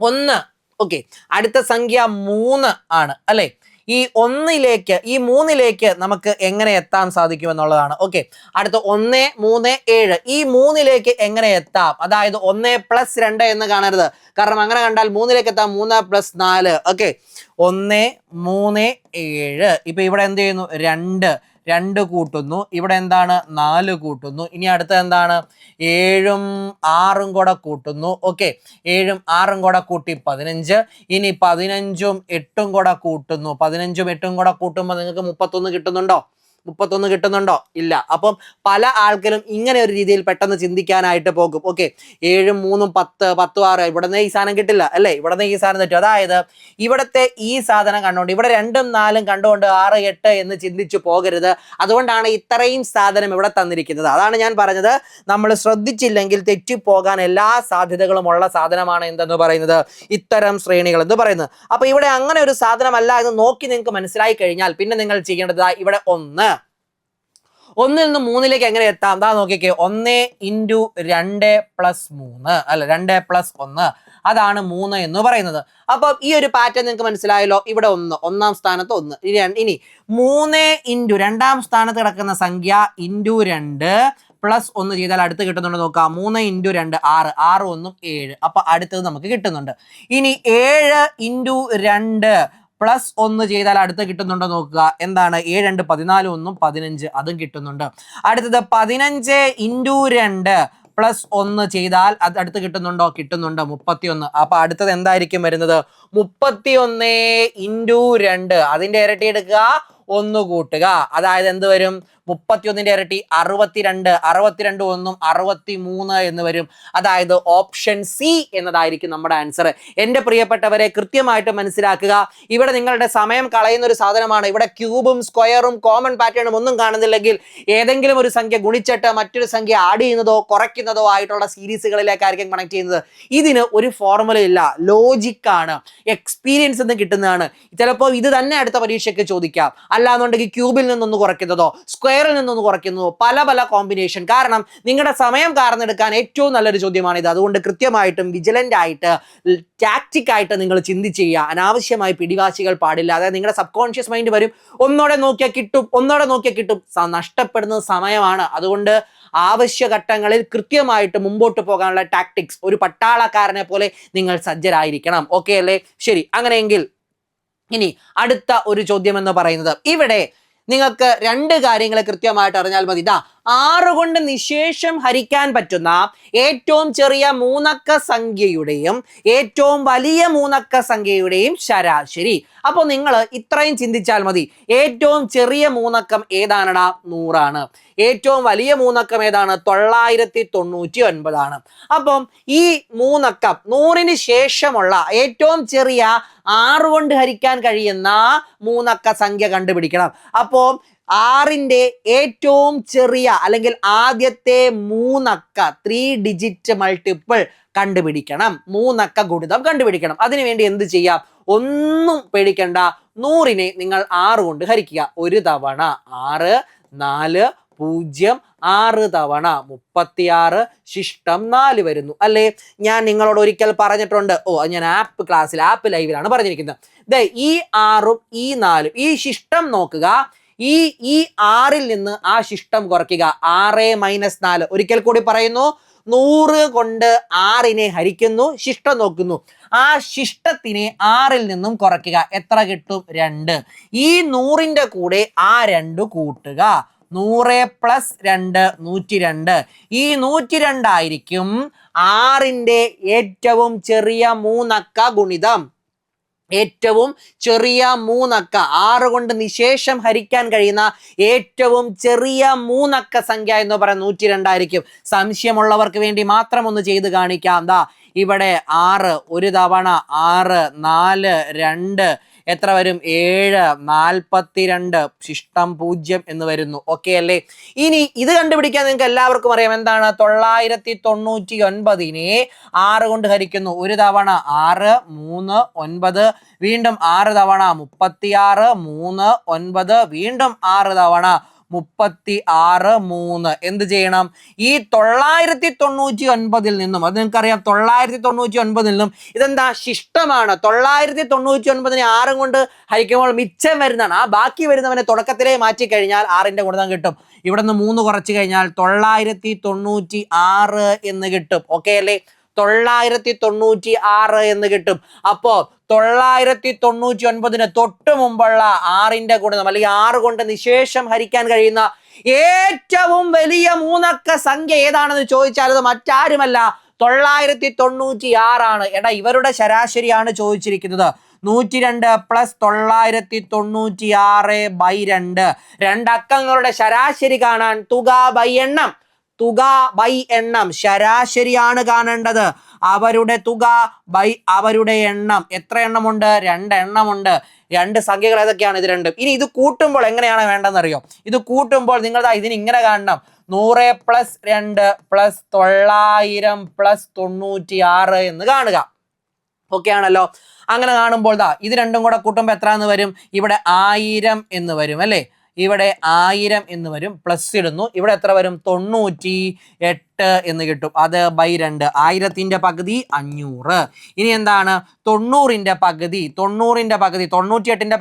1. ഓക്കെ, അടുത്ത സംഖ്യ 3 ആണ് അല്ലെ. ഈ 1ലേക്ക്, ഈ 3ലേക്ക് നമുക്ക് എങ്ങനെ എത്താൻ സാധിക്കും എന്നുള്ളതാണ്. ഓക്കെ, അടുത്ത 1, 3, 7 ഈ 3ലേക്ക് എങ്ങനെ എത്താം? അതായത് 1 + 2 എന്ന് കാണരുത്, കാരണം അങ്ങനെ കണ്ടാൽ 3ലേക്ക് എത്താം. 3 + 4. ഓക്കെ, 1, 3, 7. ഇപ്പൊ ഇവിടെ എന്ത് ചെയ്യുന്നു, 2 കൂട്ടുന്നു. ഇവിടെ എന്താണ്, 4 കൂട്ടുന്നു. ഇനി അടുത്ത എന്താണ്, 7ഉം 6ഉം കൂടെ കൂട്ടുന്നു. ഓക്കെ, 7ഉം 6ഉം കൂടെ കൂട്ടി 15. ഇനി 15ഉം 8ഉം കൂടെ കൂട്ടുന്നു. 15ഉം 8ഉം കൂടെ കൂട്ടുമ്പോൾ നിങ്ങൾക്ക് 31 കിട്ടുന്നുണ്ടോ? 31 കിട്ടുന്നുണ്ടോ? ഇല്ല. അപ്പം പല ആൾക്കാരും ഇങ്ങനെ ഒരു രീതിയിൽ പെട്ടെന്ന് ചിന്തിക്കാനായിട്ട് പോകും. ഓക്കെ, 7ഉം 3ഉം 10, 10ഉം 6. ഇവിടുന്ന് ഈ സാധനം കിട്ടില്ല അല്ലേ, ഇവിടുന്ന് ഈ സാധനം തെറ്റും. അതായത് ഇവിടുത്തെ ഈ സാധനം കണ്ടുകൊണ്ട് ഇവിടെ 2ഉം 4ഉം കണ്ടുകൊണ്ട് 6, 8 എന്ന് ചിന്തിച്ചു പോകരുത്. അതുകൊണ്ടാണ് ഇത്രയും സാധനം ഇവിടെ തന്നിരിക്കുന്നത്. അതാണ് ഞാൻ പറഞ്ഞത്, നമ്മൾ ശ്രദ്ധിച്ചില്ലെങ്കിൽ തെറ്റിപ്പോകാൻ എല്ലാ സാധ്യതകളും ഉള്ള സാധനമാണ് എന്തെന്ന് പറയുന്നത്, ഇത്തരം ശ്രേണികൾ എന്ന് പറയുന്നത്. അപ്പൊ ഇവിടെ അങ്ങനെ ഒരു സാധനമല്ല എന്ന് നോക്കി നിങ്ങൾക്ക് മനസ്സിലായി കഴിഞ്ഞാൽ പിന്നെ നിങ്ങൾ ചെയ്യേണ്ടത് ഇവിടെ 1. 1ൽ നിന്ന് 3ലേക്ക് എങ്ങനെ എത്താം? എന്താ നോക്കിക്കേ, 1 × 2 + 3 അല്ല, 2 + 1 അതാണ് 3 എന്ന് പറയുന്നത്. അപ്പൊ ഈ ഒരു പാറ്റേൺ നിങ്ങൾക്ക് മനസ്സിലായല്ലോ. ഇവിടെ 1 ഒന്നാം സ്ഥാനത്ത് 1. ഇനി 3 × രണ്ടാം സ്ഥാനത്ത് കിടക്കുന്ന സംഖ്യ × 2 + 1 ചെയ്താൽ അടുത്ത് കിട്ടുന്നുണ്ട് നോക്കാം. 3 × 2 6, 6 1 7. അപ്പൊ അടുത്തത് നമുക്ക് കിട്ടുന്നുണ്ട്. ഇനി 7 × 2 +1 ചെയ്താൽ അടുത്ത് കിട്ടുന്നുണ്ടോ നോക്കുക. എന്താണ്, 7 2 14 1 15, അതും കിട്ടുന്നുണ്ട്. അടുത്തത് 15 × 2 +1 ചെയ്താൽ അത് അടുത്ത് കിട്ടുന്നുണ്ടോ? കിട്ടുന്നുണ്ട്, 31. അപ്പൊ അടുത്തത് എന്തായിരിക്കും വരുന്നത്, 31 × 2. അതിന്റെ ഇരട്ടി എടുക്കുക, 1 കൂട്ടുക. അതായത് എന്ത് വരും, 31ന്റെ ഇരട്ടി 62, 62 1 63 എന്ന് വരും. അതായത് ഓപ്ഷൻ സി എന്നതായിരിക്കും നമ്മുടെ ആൻസർ. എൻ്റെ പ്രിയപ്പെട്ടവരെ, കൃത്യമായിട്ട് മനസ്സിലാക്കുക. ഇവിടെ നിങ്ങളുടെ സമയം കളയുന്ന ഒരു സാധനമാണ്. ഇവിടെ ക്യൂബും സ്ക്വയറും കോമൺ പാറ്റേണും ഒന്നും കാണുന്നില്ലെങ്കിൽ ഏതെങ്കിലും ഒരു സംഖ്യ ഗുണിച്ചിട്ട് മറ്റൊരു സംഖ്യ ആഡ് ചെയ്യുന്നതോ കുറയ്ക്കുന്നതോ ആയിട്ടുള്ള സീരീസുകളിലേക്കായിരിക്കും കണക്ട് ചെയ്യുന്നത്. ഇതിന് ഒരു ഫോർമുല ഇല്ല, ലോജിക്കാണ്, എക്സ്പീരിയൻസ് എന്ന് കിട്ടുന്നതാണ്. ചിലപ്പോൾ ഇത് തന്നെ അടുത്ത പരീക്ഷയ്ക്ക് ചോദിക്കാം. അല്ലാന്നുണ്ടെങ്കിൽ ക്യൂബിൽ നിന്നൊന്ന് കുറയ്ക്കുന്നതോ സ്ക്വയറിൽ നിന്നൊന്ന് കുറയ്ക്കുന്നതോ പല പല കോമ്പിനേഷൻ. കാരണം നിങ്ങളുടെ സമയം കാർന്നെടുക്കാൻ ഏറ്റവും നല്ലൊരു ചോദ്യമാണിത്. അതുകൊണ്ട് കൃത്യമായിട്ടും വിജിലന്റ് ആയിട്ട് ടാക്റ്റിക് ആയിട്ട് നിങ്ങൾ ചിന്തിച്ച് ചെയ്യുക. അനാവശ്യമായി പിടിവാശികൾ പാടില്ല. അതായത് നിങ്ങളുടെ സബ് കോൺഷ്യസ് മൈൻഡ് വരും, ഒന്നോടെ നോക്കിയാൽ കിട്ടും, ഒന്നോടെ നോക്കിയാൽ കിട്ടും. നഷ്ടപ്പെടുന്നത് സമയമാണ്. അതുകൊണ്ട് ആവശ്യഘട്ടങ്ങളിൽ കൃത്യമായിട്ട് മുമ്പോട്ട് പോകാനുള്ള ടാക്ടിക്സ് ഒരു പട്ടാളക്കാരനെ പോലെ നിങ്ങൾ സജ്ജരായിരിക്കണം. ഓക്കെ അല്ലേ? ശരി, അങ്ങനെയെങ്കിൽ ഇനി അടുത്ത ഒരു ചോദ്യം എന്ന് പറയുന്നത്, ഇവിടെ നിങ്ങൾക്ക് 2 കാര്യങ്ങൾ കൃത്യമായിട്ട് അറിഞ്ഞാൽ മതി. 6 കൊണ്ട് നിശേഷം ഹരിക്കാൻ പറ്റുന്ന ഏറ്റവും ചെറിയ 3 അക്ക സംഖ്യയുടെയും ഏറ്റവും വലിയ 3 അക്ക സംഖ്യയുടെയും ശരാശരി. അപ്പോൾ നിങ്ങൾ ഇത്രയും ചിന്തിച്ചാൽ മതി. ഏറ്റവും ചെറിയ 3 അക്കം ഏതാണടാ? 100 ആണ്. ഏറ്റവും വലിയ 3 അക്കം ഏതാണ്? 999 ആണ്. അപ്പം ഈ 3 അക്കം 100ന് ശേഷമുള്ള ഏറ്റവും ചെറിയ 6 കൊണ്ട് ഹരിക്കാൻ കഴിയുന്ന 3 അക്ക സംഖ്യ കണ്ടുപിടിക്കണം. അപ്പോൾ 6ന്റെ ഏറ്റവും ചെറിയ അല്ലെങ്കിൽ ആദ്യത്തെ 3 അക്ക 3 ഡിജിറ്റ് മൾട്ടിപ്പിൾ കണ്ടുപിടിക്കണം. 3 അക്ക ഗുണിതം കണ്ടുപിടിക്കണം. അതിനുവേണ്ടി എന്ത് ചെയ്യാം? ഒന്നും പേടിക്കണ്ട, 100നെ നിങ്ങൾ 6 കൊണ്ട് ഹരിക്കുക. ഒരു തവണ 6 4 0 6 തവണ 36 ശിഷ്ടം 4 വരുന്നു അല്ലേ? ഞാൻ നിങ്ങളോട് ഒരിക്കൽ പറഞ്ഞിട്ടുണ്ട്. ഞാൻ ആപ്പ് ലൈവിലാണ് പറഞ്ഞിരിക്കുന്നത്. ഈ 6ഉം ഈ 4ഉം ഈ ശിഷ്ടം നോക്കുക. ഈ 6ൽ നിന്ന് ആ ശിഷ്ടം കുറയ്ക്കുക. 6 - 4. ഒരിക്കൽ കൂടി പറയുന്നു, 100 കൊണ്ട് 6നെ ഹരിക്കുന്നു, ശിഷ്ടം നോക്കുന്നു. ആ ശിഷ്ടത്തിനെ 6ൽ നിന്നും കുറയ്ക്കുക. എത്ര കിട്ടും? 2. ഈ 100ന്റെ കൂടെ ആ 2 കൂട്ടുക. 100 + 2 102. ഈ 102 ആയിരിക്കും 6ന്റെ ഏറ്റവും ചെറിയ 3 അക്ക ഗുണിതം. ഏറ്റവും ചെറിയ 3 അക്ക, 6 കൊണ്ട് നിശേഷം ഹരിക്കാൻ കഴിയുന്ന ഏറ്റവും ചെറിയ 3 അക്ക സംഖ്യ എന്ന് പറയുന്നത് 102 ആയിരിക്കും. സംശയമുള്ളവർക്ക് വേണ്ടി മാത്രം ഒന്ന് ചെയ്ത് കാണിക്കാം. ഇവിടെ 6 ഒരു തവണ 6 4 2 എത്ര വരും? 7 42 ശിഷ്ടം 0 എന്ന് വരുന്നു. ഓക്കെ അല്ലേ? ഇനി ഇത് കണ്ടുപിടിക്കാൻ നിങ്ങൾക്ക് എല്ലാവർക്കും അറിയാം. എന്താണ്? 999നെ 6 കൊണ്ട് ഹരിക്കുന്നു. ഒരു തവണ 6 3 9, വീണ്ടും 6 തവണ 36 3 9, വീണ്ടും 6 തവണ 36 3. എന്ത് ചെയ്യണം? ഈ 999ൽ നിന്നും, അത് നിങ്ങൾക്കറിയാം, 999ൽ നിന്നും ഇതെന്താ? ശിഷ്ടമാണ്. 999നെ 6 കൊണ്ട് ഹരിക്കുമ്പോൾ മിച്ചം വരുന്നതാണ്. ആ ബാക്കി വരുന്നവനെ തുടക്കത്തിലേ മാറ്റി കഴിഞ്ഞാൽ 6ന്റെ ഗുണിതം കിട്ടും. ഇവിടെ നിന്ന് 3 കുറച്ച് കഴിഞ്ഞാൽ 996 എന്ന് കിട്ടും. ഓക്കെ അല്ലേ? 996 എന്ന് കിട്ടും. അപ്പോ 999ന് തൊട്ട് മുമ്പുള്ള 6ന്റെ ഗുണിതം, അല്ലെങ്കിൽ 6 കൊണ്ട് നിശേഷം ഹരിക്കാൻ കഴിയുന്ന ഏറ്റവും വലിയ 3 അക്ക സംഖ്യ ഏതാണെന്ന് ചോദിച്ചാൽ അത് മറ്റാരുമല്ല, 996 ആണ്. ഇവരുടെ ശരാശരിയാണ് ചോദിച്ചിരിക്കുന്നത്. 102 + 996/2. 2 അക്കങ്ങളുടെ ശരാശരി കാണാൻ തുക ബൈ എണ്ണം ശരാശരിയാണ് കാണേണ്ടത്. അവരുടെ തുക ബൈ അവരുടെ എണ്ണം. എത്ര എണ്ണമുണ്ട്? 2 എണ്ണമുണ്ട്. 2 സംഖ്യകൾ ഏതൊക്കെയാണ്? ഇത് രണ്ടും. ഇനി ഇത് കൂട്ടുമ്പോൾ എങ്ങനെയാണ് വേണ്ടതെന്ന് അറിയോ? ഇത് കൂട്ടുമ്പോൾ നിങ്ങൾ ഇതിന് ഇങ്ങനെ കാണണം. 100 + 2 + 900 + 96 എന്ന് കാണുക. ഓക്കെ ആണല്ലോ? അങ്ങനെ കാണുമ്പോൾ ഇത് രണ്ടും കൂടെ കൂട്ടുമ്പോൾ എത്ര എന്ന് വരും? ഇവിടെ 1000 എന്ന് വരും അല്ലേ? ഇവിടെ 1000 എന്ന് വരും. പ്ലസ് ഇടുന്നു. ഇവിടെ എത്ര വരും? 98 എന്ന് കിട്ടും. അത് ബൈ 2. 1000ന്റെ പകുതി 500. ഇനി എന്താണ്? 90ന്റെ പകുതി. 98ന്റെ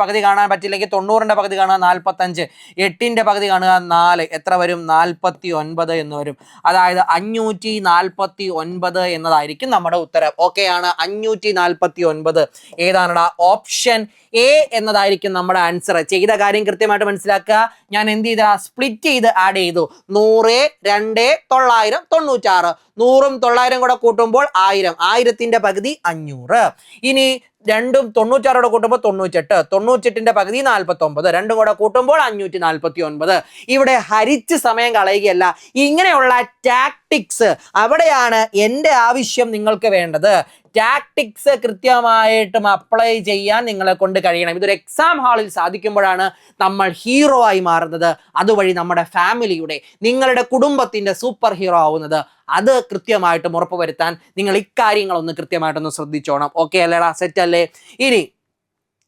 പകുതി കാണാൻ പറ്റില്ലെങ്കിൽ 90ന്റെ പകുതി കാണുക 45. 8ന്റെ പകുതി കാണുക 4. എത്ര വരും? 49 എന്ന് വരും. അതായത് 549 എന്നതായിരിക്കും നമ്മുടെ ഉത്തരം. ഓക്കെ ആണ്? 549 ഏതാണടാ? ഓപ്ഷൻ എ എന്നതായിരിക്കും നമ്മുടെ ആൻസർ. ചെയ്ത കാര്യം കൃത്യമായിട്ട് മനസ്സിലാക്കുക. ഞാൻ എന്ത് ചെയ്ത? സ്പ്ലിറ്റ് ചെയ്ത് ആഡ് ചെയ്തു. 100 2 900 96. 100ഉം 900 കൂടെ കൂട്ടുമ്പോൾ 1000. 1000ന്റെ പകുതി 500. ഇനി 2ഉം 96 കൂട്ടുമ്പോൾ 98. 98ന്റെ പകുതി 49. 2ഉം കൂടെ കൂട്ടുമ്പോൾ 549. ഇവിടെ ഹരിച്ച് സമയം കളയുകയല്ല. ഇങ്ങനെയുള്ള ടാക്ടിക്സ് അവിടെയാണ് എൻ്റെ ആവശ്യം നിങ്ങൾക്ക് വേണ്ടത്. ടാക്ടിക്സ് കൃത്യമായിട്ടും അപ്ലൈ ചെയ്യാൻ നിങ്ങളെ കൊണ്ട് കഴിയണം. ഇതൊരു എക്സാം ഹാളിൽ സാധിക്കുമ്പോഴാണ് നമ്മൾ ഹീറോ ആയി മാറുന്നത്. അതുവഴി നമ്മുടെ ഫാമിലിയുടെ, നിങ്ങളുടെ കുടുംബത്തിന്റെ സൂപ്പർ ഹീറോ ആവുന്നത്. അത് കൃത്യമായിട്ടും ഉറപ്പുവരുത്താൻ നിങ്ങൾ ഇക്കാര്യങ്ങളൊന്ന് കൃത്യമായിട്ടൊന്ന് ശ്രദ്ധിച്ചോണം. ഓക്കെ അല്ലേടാ? സെറ്റ് അല്ലേ? ഇനി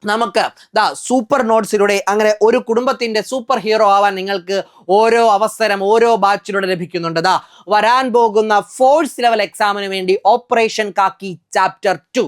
നമുക്ക് സൂപ്പർ നോട്ട്സിലൂടെ അങ്ങനെ ഒരു കുടുംബത്തിന്റെ സൂപ്പർ ഹീറോ ആവാൻ നിങ്ങൾക്ക് ഓരോ അവസരം ഓരോ ബാച്ചിലൂടെ ലഭിക്കുന്നുണ്ട്. വരാൻ പോകുന്ന 4th ലെവൽ എക്സാമിന് വേണ്ടി ഓപ്പറേഷൻ കാക്കി ചാപ്റ്റർ 2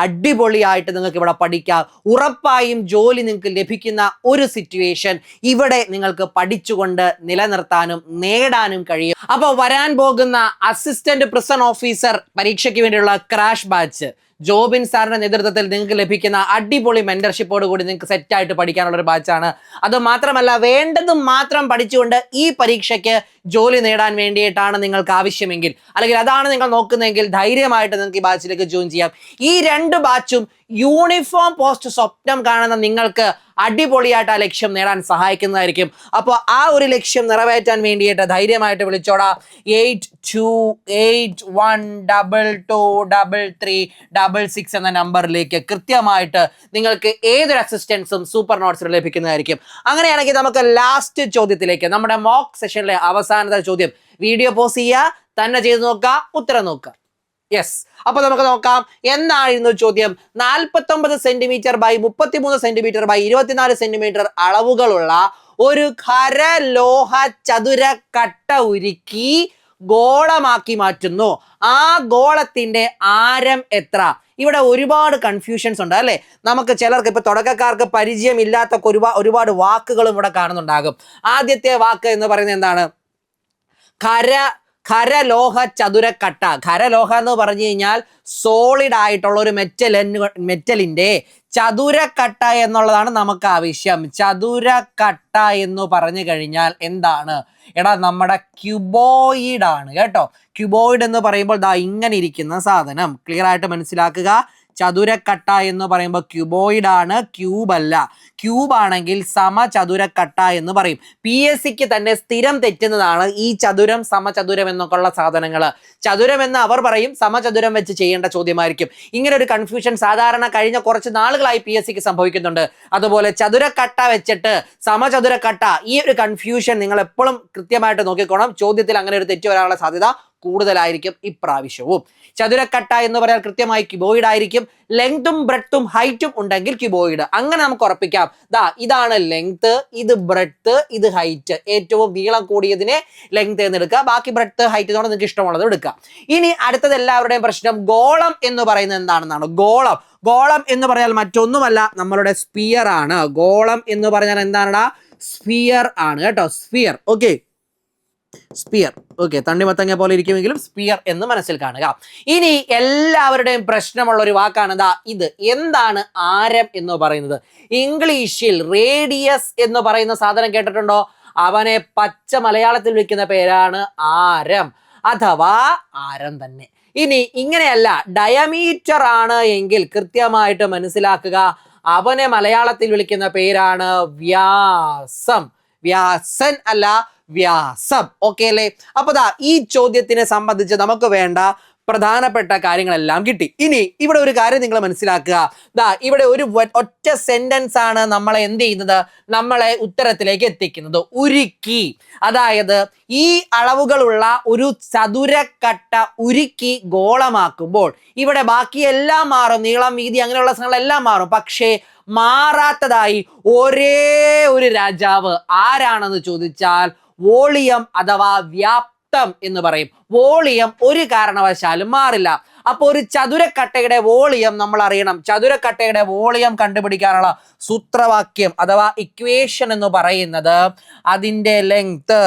അടിപൊളിയായിട്ട് നിങ്ങൾക്ക് ഇവിടെ പഠിക്കാം. ഉറപ്പായും ജോലി നിങ്ങൾക്ക് ലഭിക്കുന്ന ഒരു സിറ്റുവേഷൻ ഇവിടെ നിങ്ങൾക്ക് പഠിച്ചുകൊണ്ട് നിലനിർത്താനും നേടാനും കഴിയും. അപ്പോൾ വരാൻ പോകുന്ന അസിസ്റ്റന്റ് പ്രിസൺ ഓഫീസർ പരീക്ഷയ്ക്ക് വേണ്ടിയുള്ള ക്രാഷ് ബാച്ച് ജോബിൻ സാറിന്റെ നേതൃത്വത്തിൽ നിങ്ങൾക്ക് ലഭിക്കുന്ന അടിപൊളി മെന്റർഷിപ്പോട് കൂടി നിങ്ങൾക്ക് സെറ്റായിട്ട് പഠിക്കാനുള്ള ഒരു ബാച്ചാണ്. അത് മാത്രമല്ല, വേണ്ടതും മാത്രം പഠിച്ചുകൊണ്ട് ഈ പരീക്ഷയ്ക്ക് ജോലി നേടാൻ വേണ്ടിയിട്ടാണ് നിങ്ങൾക്ക് ആവശ്യമെങ്കിൽ, അല്ലെങ്കിൽ അതാണ് നിങ്ങൾ നോക്കുന്നതെങ്കിൽ ധൈര്യമായിട്ട് നിങ്ങൾക്ക് ഈ ബാച്ചിലേക്ക് ജോയിൻ ചെയ്യാം. ഈ 2 ബാച്ചും യൂണിഫോം പോസ്റ്റ് സ്വപ്നം കാണുന്ന നിങ്ങൾക്ക് അടിപൊളിയായിട്ട് ആ ലക്ഷ്യം നേടാൻ സഹായിക്കുന്നതായിരിക്കും. അപ്പോൾ ആ ഒരു ലക്ഷ്യം നിറവേറ്റാൻ വേണ്ടിയിട്ട് ധൈര്യമായിട്ട് വിളിച്ചോടാ. 8281223366 എന്ന നമ്പറിലേക്ക് കൃത്യമായിട്ട് നിങ്ങൾക്ക് ഏതൊരു അസിസ്റ്റൻസും സൂപ്പർ നോട്ട്സിൽ ലഭിക്കുന്നതായിരിക്കും. അങ്ങനെയാണെങ്കിൽ നമുക്ക് ലാസ്റ്റ് ചോദ്യത്തിലേക്ക്, നമ്മുടെ മോക്ക് സെഷനിലെ അവസാനത്തെ ചോദ്യം വീഡിയോ പോസ് ചെയ്യുക, തന്നെ ചെയ്ത് നോക്കുക, ഉത്തരം നോക്കുക. യെസ്, അപ്പൊ നമുക്ക് നോക്കാം എന്നായിരുന്നു ചോദ്യം. 49 centimetre by 33 centimetre by 24 centimetre അളവുകളുള്ള ഒരു ഖരലോഹ ചതുര കട്ട ഉരുക്കി ഗോളമാക്കി മാറ്റുന്നു. ആ ഗോളത്തിന്റെ ആരം എത്ര? ഇവിടെ ഒരുപാട് കൺഫ്യൂഷൻസ് ഉണ്ട് അല്ലെ. നമുക്ക് ചിലർക്ക് ഇപ്പൊ തുടക്കക്കാർക്ക് പരിചയമില്ലാത്ത ഒരുപാട് വാക്കുകളും ഇവിടെ കാണുന്നുണ്ടാകും. ആദ്യത്തെ വാക്ക് എന്ന് പറയുന്നത് എന്താണ്? ഖരലോഹ ചതുരക്കട്ട. ഖരലോഹ എന്ന് പറഞ്ഞു കഴിഞ്ഞാൽ സോളിഡ് ആയിട്ടുള്ള ഒരു മെറ്റലിന്റെ ചതുരക്കട്ട എന്നുള്ളതാണ് നമുക്ക് ആവശ്യം. ചതുരക്കട്ട എന്ന് പറഞ്ഞു കഴിഞ്ഞാൽ എന്താണ്? എടാ നമ്മുടെ ക്യൂബോയിഡ് ആണ് കേട്ടോ. ക്യൂബോയിഡ് എന്ന് പറയുമ്പോൾ ദാ ഇങ്ങനെ ഇരിക്കുന്ന സാധനം ക്ലിയർ ആയിട്ട് മനസ്സിലാക്കുക. ചതുരക്കട്ട എന്ന് പറയുമ്പോൾ ക്യൂബോയിഡ് ആണ്, ക്യൂബ് അല്ല. ക്യൂബ് ആണെങ്കിൽ സമചതുരക്കട്ട എന്ന് പറയും. PSCക്ക് തന്നെ സ്ഥിരം തെറ്റുന്നതാണ് ഈ ചതുരം സമചതുരം എന്നൊക്കെ ഉള്ള സാധനങ്ങൾ. ചതുരം എന്ന് അവർ പറയും, സമചതുരം വെച്ച് ചെയ്യേണ്ട ചോദ്യമായിരിക്കും. ഇങ്ങനെ ഒരു കൺഫ്യൂഷൻ സാധാരണ കഴിഞ്ഞ കുറച്ച് നാളുകളായി PSCക്ക് സംഭവിക്കുന്നുണ്ട്. അതുപോലെ ചതുരക്കട്ട വെച്ചിട്ട് സമചതുരക്കട്ട, ഈ ഒരു കൺഫ്യൂഷൻ നിങ്ങൾ എപ്പോഴും കൃത്യമായിട്ട് നോക്കിക്കോണം. ചോദ്യത്തിൽ അങ്ങനെ ഒരു തെറ്റ് വരാനുള്ള സാധ്യത കൂടുതലായിരിക്കും ഇപ്രാവശ്യവും. ചതുരക്കട്ട എന്ന് പറയാൻ കൃത്യമായി ക്യൂബോയിഡ് ആയിരിക്കും. ലെങ്തും ബ്രെഡ്ത്തും ഹൈറ്റും ഉണ്ടെങ്കിൽ ക്യൂബോയിഡ്. അങ്ങനെ നമുക്ക് ഉറപ്പിക്കാം. ദാ ഇതാണ് ലെങ്ത്, ഇത് ബ്രെഡ്ത്ത്, ഇത് ഹൈറ്റ്. ഏറ്റവും നീളം കൂടിയതിനെ ലെങ്ത് എന്ന് എടുക്കുക, ബാക്കി ബ്രെഡ്ത്ത് ഹൈറ്റ് എന്നോട് നിങ്ങൾക്ക് ഇഷ്ടമുള്ളത് എടുക്കുക. ഇനി അടുത്തത് എല്ലാവരുടെയും പ്രശ്നം ഗോളം എന്ന് പറയുന്നത് എന്താണെന്നാണ്. ഗോളം എന്ന് പറഞ്ഞാൽ മറ്റൊന്നുമല്ല, നമ്മളുടെ സ്ഫിയർ ആണ്. ഗോളം എന്ന് പറഞ്ഞാൽ എന്താണടാ? സ്ഫിയർ ആണ് കേട്ടോ. സ്ഫിയർ. Okay, sphere. ഓക്കെ, തണ്ണിമത്തങ്ങ പോലെ ഇരിക്കുമെങ്കിലും സ്പിയർ എന്ന് മനസ്സിൽ കാണുക. ഇനി എല്ലാവരുടെയും പ്രശ്നമുള്ള ഒരു വാക്കാണ് ഇത്. എന്താണ് ആരം എന്ന് പറയുന്നത്? ഇംഗ്ലീഷിൽ റേഡിയസ് എന്ന് പറയുന്ന സാധനം കേട്ടിട്ടുണ്ടോ? അവനെ പച്ച മലയാളത്തിൽ വിളിക്കുന്ന പേരാണ് ആരം അഥവാ ആരം തന്നെ. ഇനി ഇങ്ങനെയല്ല, ഡയമീറ്റർ ആണ് എങ്കിൽ കൃത്യമായിട്ട് മനസ്സിലാക്കുക, അവനെ മലയാളത്തിൽ വിളിക്കുന്ന പേരാണ് വ്യാസം. വ്യാസൻ അല്ല, വ്യാസം. ഓക്കെ അല്ലേ? അപ്പൊ ഈ ചോദ്യത്തിനെ സംബന്ധിച്ച് നമുക്ക് വേണ്ട പ്രധാനപ്പെട്ട കാര്യങ്ങളെല്ലാം കിട്ടി. ഇനി ഇവിടെ ഒരു കാര്യം നിങ്ങൾ മനസ്സിലാക്കുക. ഇവിടെ ഒരു ഒറ്റ സെന്റൻസ് ആണ് നമ്മളെ എന്ത് ചെയ്യുന്നത്? നമ്മളെ ഉത്തരത്തിലേക്ക് എത്തിക്കുന്നത്. ഉരുക്കി. അതായത് ഈ അളവുകളുള്ള ഒരു ചതുരക്കട്ട ഉരുക്കി ഗോളമാക്കുമ്പോൾ ഇവിടെ ബാക്കി എല്ലാം മാറും, നീളം, വീതി, അങ്ങനെയുള്ള സാധനങ്ങളെല്ലാം മാറും. പക്ഷേ മാറാത്തതായി ഒരേ ഒരു രാജാവ് ആരാണെന്ന് ചോദിച്ചാൽ വോളിയം അഥവാ വ്യാപ്തം എന്ന് പറയും. വോളിയം ഒരു കാരണവശാലും മാറില്ല. അപ്പൊ ഒരു ചതുരക്കട്ടയുടെ വോളിയം നമ്മൾ അറിയണം. ചതുരക്കട്ടയുടെ വോളിയം കണ്ടുപിടിക്കാനുള്ള സൂത്രവാക്യം അഥവാ ഇക്വേഷൻ എന്ന് പറയുന്നത് അതിന്റെ ലെങ്ത്.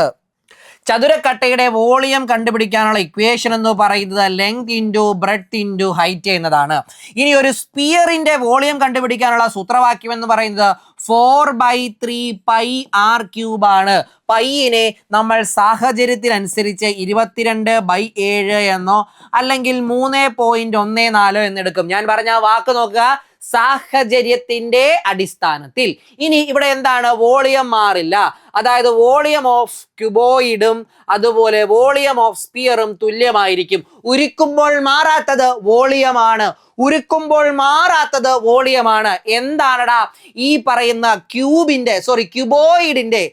ചതുരക്കട്ടയുടെ വോളിയം കണ്ടുപിടിക്കാനുള്ള ഇക്വേഷൻ എന്ന് പറയുന്നത് length into breadth into height എന്നതാണ്. ഇനി ഒരു സ്പിയറിന്റെ വോളിയം കണ്ടുപിടിക്കാനുള്ള സൂത്രവാക്യം എന്ന് പറയുന്നത് 4/3 πr³ ആണ്. പൈയിനെ നമ്മൾ സാഹചര്യത്തിനനുസരിച്ച് 22/7 എന്നോ അല്ലെങ്കിൽ 3.14 എന്നെടുക്കും. ഞാൻ പറഞ്ഞ വാക്ക് നോക്കുക, സാഹചര്യത്തിന്റെ അടിസ്ഥാനത്തിൽ. ഇനി ഇവിടെ എന്താണ്? വോളിയം മാറില്ല. അതായത് വോളിയം ഓഫ് ക്യൂബോയിഡും അതുപോലെ വോളിയം ഓഫ് സ്പിയറും തുല്യമായിരിക്കും. ഉരുക്കുമ്പോൾ മാറാത്തത് വോളിയമാണ്, ഉരുക്കുമ്പോൾ മാറാത്തത് വോളിയമാണ്. എന്താണടാ ഈ പറയുന്ന ക്യൂബോയിഡിന്റെ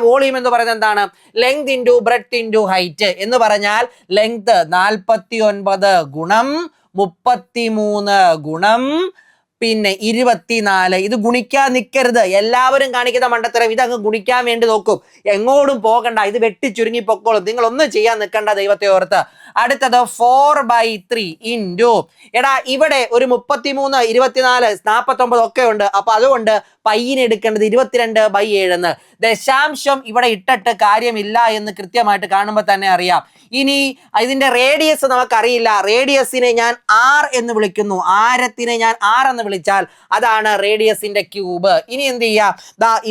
വോളിയം എന്ന് പറയുന്നത് എന്താണ്? Length into breadth into height എന്ന് പറഞ്ഞാൽ ലെങ്ത് 49 ഗുണം 33 ഗുണം പിന്നെ 24. ഇത് ഗുണിക്കാൻ നിൽക്കരുത്. എല്ലാവരും കാണിക്കുന്ന മണ്ടത്തരം ഇതങ്ങ് ഗുണിക്കാൻ വേണ്ടി നോക്കും. എങ്ങോട്ടും പോകണ്ട, ഇത് വെട്ടി ചുരുങ്ങി പൊക്കോളും. നിങ്ങൾ ഒന്നും ചെയ്യാൻ നിൽക്കണ്ട, ദൈവത്തെ ഓർത്ത്. അടുത്തത് 4/3 ഇൻറ്റു, എടാ ഇവിടെ ഒരു 33, 24, 49 ഒക്കെ ഉണ്ട്. അപ്പൊ അതുകൊണ്ട് പയ്യനെ എടുക്കേണ്ടത് 22/7 എന്ന്. ദശാംശം ഇവിടെ ഇട്ടിട്ട് കാര്യമില്ല എന്ന് കൃത്യമായിട്ട് കാണുമ്പോൾ തന്നെ അറിയാം. ഇനി ഇതിന്റെ റേഡിയസ് നമുക്കറിയില്ല. റേഡിയസിനെ ഞാൻ R എന്ന് വിളിക്കുന്നു, ആരത്തിനെ ഞാൻ R എന്ന് വിളിച്ചാൽ അതാണ് റേഡിയസിന്റെ ക്യൂബ്. ഇനി എന്ത് ചെയ്യാ?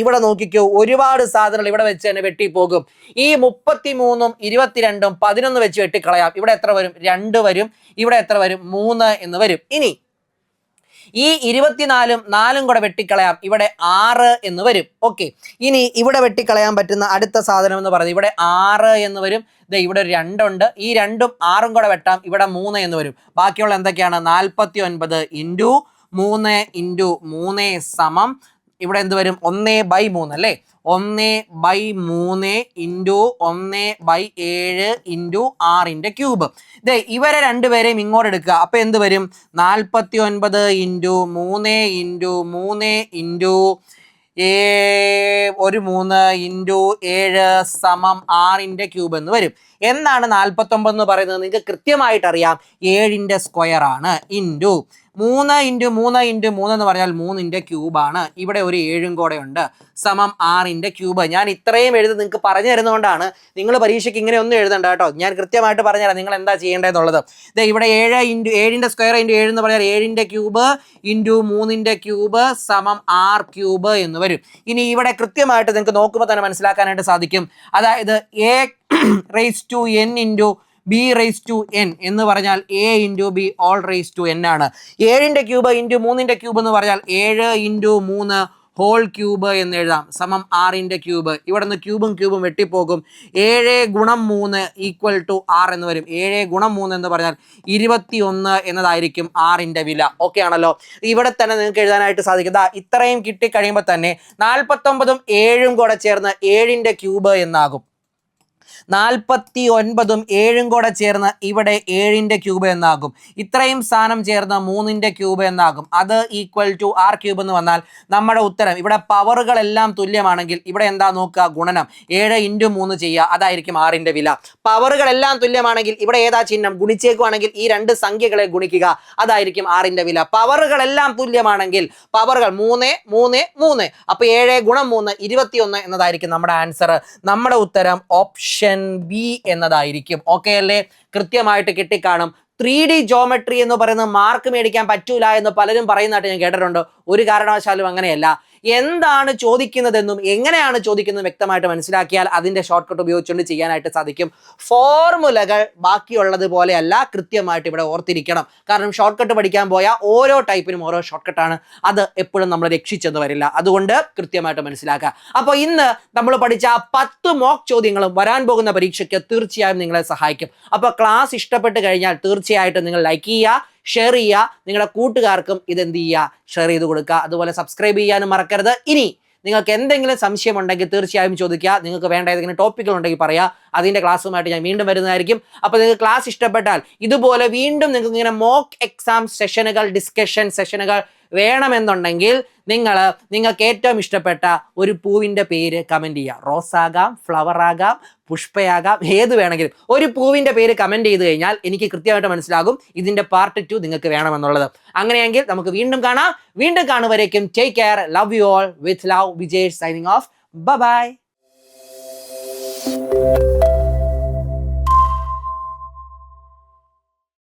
ഇവിടെ നോക്കിക്കോ, ഒരുപാട് സാധനങ്ങൾ ഇവിടെ വെച്ച് തന്നെ വെട്ടിപ്പോകും. ഈ 33ഉം 22ഉം 11 വെച്ച് വെട്ടിക്കളയാം. ഇവിടെ എത്ര വരും? 2 വരും. ഇവിടെ എത്ര വരും? 3 എന്ന് വരും. ഇനി ഈ 24ഉം 4ഉം കൂടെ വെട്ടിക്കളയാം. ഇവിടെ 6 എന്ന് വരും. ഓക്കെ, ഇനി ഇവിടെ വെട്ടിക്കളയാൻ പറ്റുന്ന അടുത്ത സാധനം എന്ന് പറയുന്നത് ഇവിടെ 6 എന്ന് വരും. ഇവിടെ ഒരു 2 ഉണ്ട്. ഈ 2ഉം 6ഉം കൂടെ വെട്ടാം. ഇവിടെ 3 എന്ന് വരും. ബാക്കിയുള്ള എന്തൊക്കെയാണ്? 49 ഇൻറ്റു 3 ഇൻറ്റു 3 സമം ഇവിടെ എന്ത് വരും? 1/3 അല്ലേ? 1/3 ഇൻറ്റു 1/7 ഇൻറ്റു 6ന്റെ ക്യൂബ്. ഇവരെ രണ്ടുപേരെയും ഇങ്ങോട്ട് എടുക്കുക. അപ്പൊ എന്ത് വരും? 49 ഇൻറ്റു 3 ഇൻറ്റു 3 ഇൻറ്റു ഒരു 3 ഇൻറ്റു 7 സമം 6ന്റെ ക്യൂബ് എന്ന് വരും. എന്താണ് 49 എന്ന് പറയുന്നത്? നിങ്ങൾക്ക് കൃത്യമായിട്ട് അറിയാം, 7ന്റെ സ്ക്വയർ ആണ്. ഇൻറ്റു 3 ഇൻറ്റു 3 ഇൻറ്റു 3 എന്ന് പറഞ്ഞാൽ 3ന്റെ ക്യൂബാണ്. ഇവിടെ ഒരു 7 കൂടെ ഉണ്ട്, സമം 6ന്റെ ക്യൂബ്. ഞാൻ ഇത്രയും എഴുതി നിങ്ങൾക്ക് പറഞ്ഞു തരുന്നതുകൊണ്ടാണ് നിങ്ങൾ പരീക്ഷയ്ക്ക് ഇങ്ങനെ ഒന്നും എഴുതണ്ട കേട്ടോ. ഞാൻ കൃത്യമായിട്ട് പറഞ്ഞുതരാം നിങ്ങൾ എന്താ ചെയ്യേണ്ടതെന്നുള്ളത്. ഇവിടെ 7 ഇൻറ്റു 7ന്റെ സ്ക്വയർ ഇൻറ്റു 7 എന്ന് പറഞ്ഞാൽ 7ന്റെ ക്യൂബ് ഇൻറ്റു 3ന്റെ ക്യൂബ് സമം 6 ക്യൂബ് എന്ന് വരും. ഇനി ഇവിടെ കൃത്യമായിട്ട് നിങ്ങൾക്ക് നോക്കുമ്പോൾ തന്നെ മനസ്സിലാക്കാനായിട്ട് സാധിക്കും. അതായത് a raise to n into b raise to n എന്ന് പറഞ്ഞാൽ a into b all raise to n ആണ്. 7ന്റെ ക്യൂബ് ഇൻറ്റു 3ന്റെ ക്യൂബ് എന്ന് പറഞ്ഞാൽ 7 ഇൻറ്റു 3 ഹോൾ ക്യൂബ് എന്ന് എഴുതാം, സമം 6ന്റെ ക്യൂബ്. ഇവിടെ നിന്ന് ക്യൂബും വെട്ടിപ്പോകും. 7 ഗുണം 3 ഈക്വൽ ടു 6 എന്ന് വരും. 7 ഗുണം 3 എന്ന് പറഞ്ഞാൽ 21 എന്നതായിരിക്കും 6ന്റെ വില. ഓക്കെ ആണല്ലോ? ഇവിടെ തന്നെ നിങ്ങൾക്ക് എഴുതാനായിട്ട് സാധിക്കും. ഇത്രയും കിട്ടിക്കഴിയുമ്പോൾ തന്നെ 49ഉം 7ഉം കൂടെ ചേർന്ന് 7ന്റെ ക്യൂബ് എന്നാകും. 49ഉം 7ഉം കൂടെ ചേർന്ന് ഇവിടെ 7ന്റെ ക്യൂബ് എന്നാകും. ഇത്രയും സ്ഥാനം ചേർന്ന് 3ന്റെ ക്യൂബ് എന്നാകും. അത് ഈക്വൽ ടു r ക്യൂബ് എന്ന് വന്നാൽ നമ്മുടെ ഉത്തരം. ഇവിടെ പവറുകളെല്ലാം തുല്യമാണെങ്കിൽ ഇവിടെ എന്താ നോക്കുക? ഗുണനം. 7 ഇൻറ്റു 3 ചെയ്യുക, അതായിരിക്കും 6ന്റെ വില. പവറുകളെല്ലാം തുല്യമാണെങ്കിൽ ഇവിടെ ഏതാ ചിഹ്നം? ഗുണിച്ചേക്കുവാണെങ്കിൽ ഈ രണ്ട് സംഖ്യകളെ ഗുണിക്കുക, അതായിരിക്കും 6ന്റെ വില. പവറുകളെല്ലാം തുല്യമാണെങ്കിൽ പവറുകൾ 3 3 3, അപ്പൊ 7 ഗുണം 3 21 എന്നതായിരിക്കും നമ്മുടെ ആൻസർ. നമ്മുടെ ഉത്തരം ഓപ്ഷൻ ബി എന്നതായിരിക്കും. ഓക്കെ അല്ലേ? കൃത്യമായിട്ട് കിട്ടിക്കാണും. 3D ജോമെട്രി എന്ന് പറയുന്നത് മാർക്ക് മേടിക്കാൻ പറ്റൂല എന്ന് പലരും പറയുന്നതായിട്ട് ഞാൻ കേട്ടിട്ടുണ്ട്. ഒരു കാരണവശാലും അങ്ങനെയല്ല. എന്താണ് ചോദിക്കുന്നതെന്നും എങ്ങനെയാണ് ചോദിക്കുന്നതെന്നും വ്യക്തമായിട്ട് മനസ്സിലാക്കിയാൽ അതിൻ്റെ ഷോർട്ട് കട്ട് ഉപയോഗിച്ചുകൊണ്ട് ചെയ്യാനായിട്ട് സാധിക്കും. ഫോർമുലകൾ ബാക്കിയുള്ളത് പോലെയല്ല, കൃത്യമായിട്ട് ഇവിടെ ഓർത്തിരിക്കണം. കാരണം ഷോർട്ട് കട്ട് പഠിക്കാൻ പോയാൽ ഓരോ ടൈപ്പിനും ഓരോ ഷോർട്ട് കട്ടാണ്. അത് എപ്പോഴും നമ്മൾ രക്ഷിച്ചെന്ന് വരില്ല. അതുകൊണ്ട് കൃത്യമായിട്ട് മനസ്സിലാക്കുക. അപ്പോൾ ഇന്ന് നമ്മൾ പഠിച്ച 10 മോക്ക് ചോദ്യങ്ങളും വരാൻ പോകുന്ന പരീക്ഷയ്ക്ക് തീർച്ചയായും നിങ്ങളെ സഹായിക്കും. അപ്പോൾ ക്ലാസ് ഇഷ്ടപ്പെട്ട് കഴിഞ്ഞാൽ തീർച്ചയായിട്ടും നിങ്ങൾ ലൈക്ക് ചെയ്യുക, ഷെയർ ചെയ്യുക, നിങ്ങളുടെ കൂട്ടുകാർക്കും ഇതെന്ത് ചെയ്യുക? ഷെയർ ചെയ്ത് കൊടുക്കുക. അതുപോലെ സബ്സ്ക്രൈബ് ചെയ്യാനും മറക്കരുത്. ഇനി നിങ്ങൾക്ക് എന്തെങ്കിലും സംശയം ഉണ്ടെങ്കിൽ തീർച്ചയായും ചോദിക്കുക. നിങ്ങൾക്ക് വേണ്ട ഏതെങ്കിലും ടോപ്പിക്കുകൾ ഉണ്ടെങ്കിൽ പറയാം. അതിൻ്റെ ക്ലാസ്സുമായിട്ട് ഞാൻ വീണ്ടും വരുന്നതായിരിക്കും. അപ്പോൾ നിങ്ങൾക്ക് ക്ലാസ് ഇഷ്ടപ്പെട്ടാൽ ഇതുപോലെ വീണ്ടും നിങ്ങൾക്ക് ഇങ്ങനെ മോക്ക് എക്സാം സെഷനുകൾ, ഡിസ്കഷൻ സെഷനുകൾ വേണമെന്നുണ്ടെങ്കിൽ നിങ്ങൾക്ക് ഏറ്റവും ഇഷ്ടപ്പെട്ട ഒരു പൂവിൻ്റെ പേര് കമൻറ്റ് ചെയ്യുക. റോസാകാം, ഫ്ലവർ ആകാം, പുഷ്പയാകാം, ഏത് വേണമെങ്കിലും ഒരു പൂവിൻ്റെ പേര് കമൻറ്റ് ചെയ്ത് കഴിഞ്ഞാൽ എനിക്ക് കൃത്യമായിട്ട് മനസ്സിലാകും ഇതിൻ്റെ പാർട്ട് 2 നിങ്ങൾക്ക് വേണമെന്നുള്ളത്. അങ്ങനെയെങ്കിൽ നമുക്ക് വീണ്ടും കാണാം. വീണ്ടും കാണുവരേക്കും take care. Love you all. With love, Vijesh signing off. By.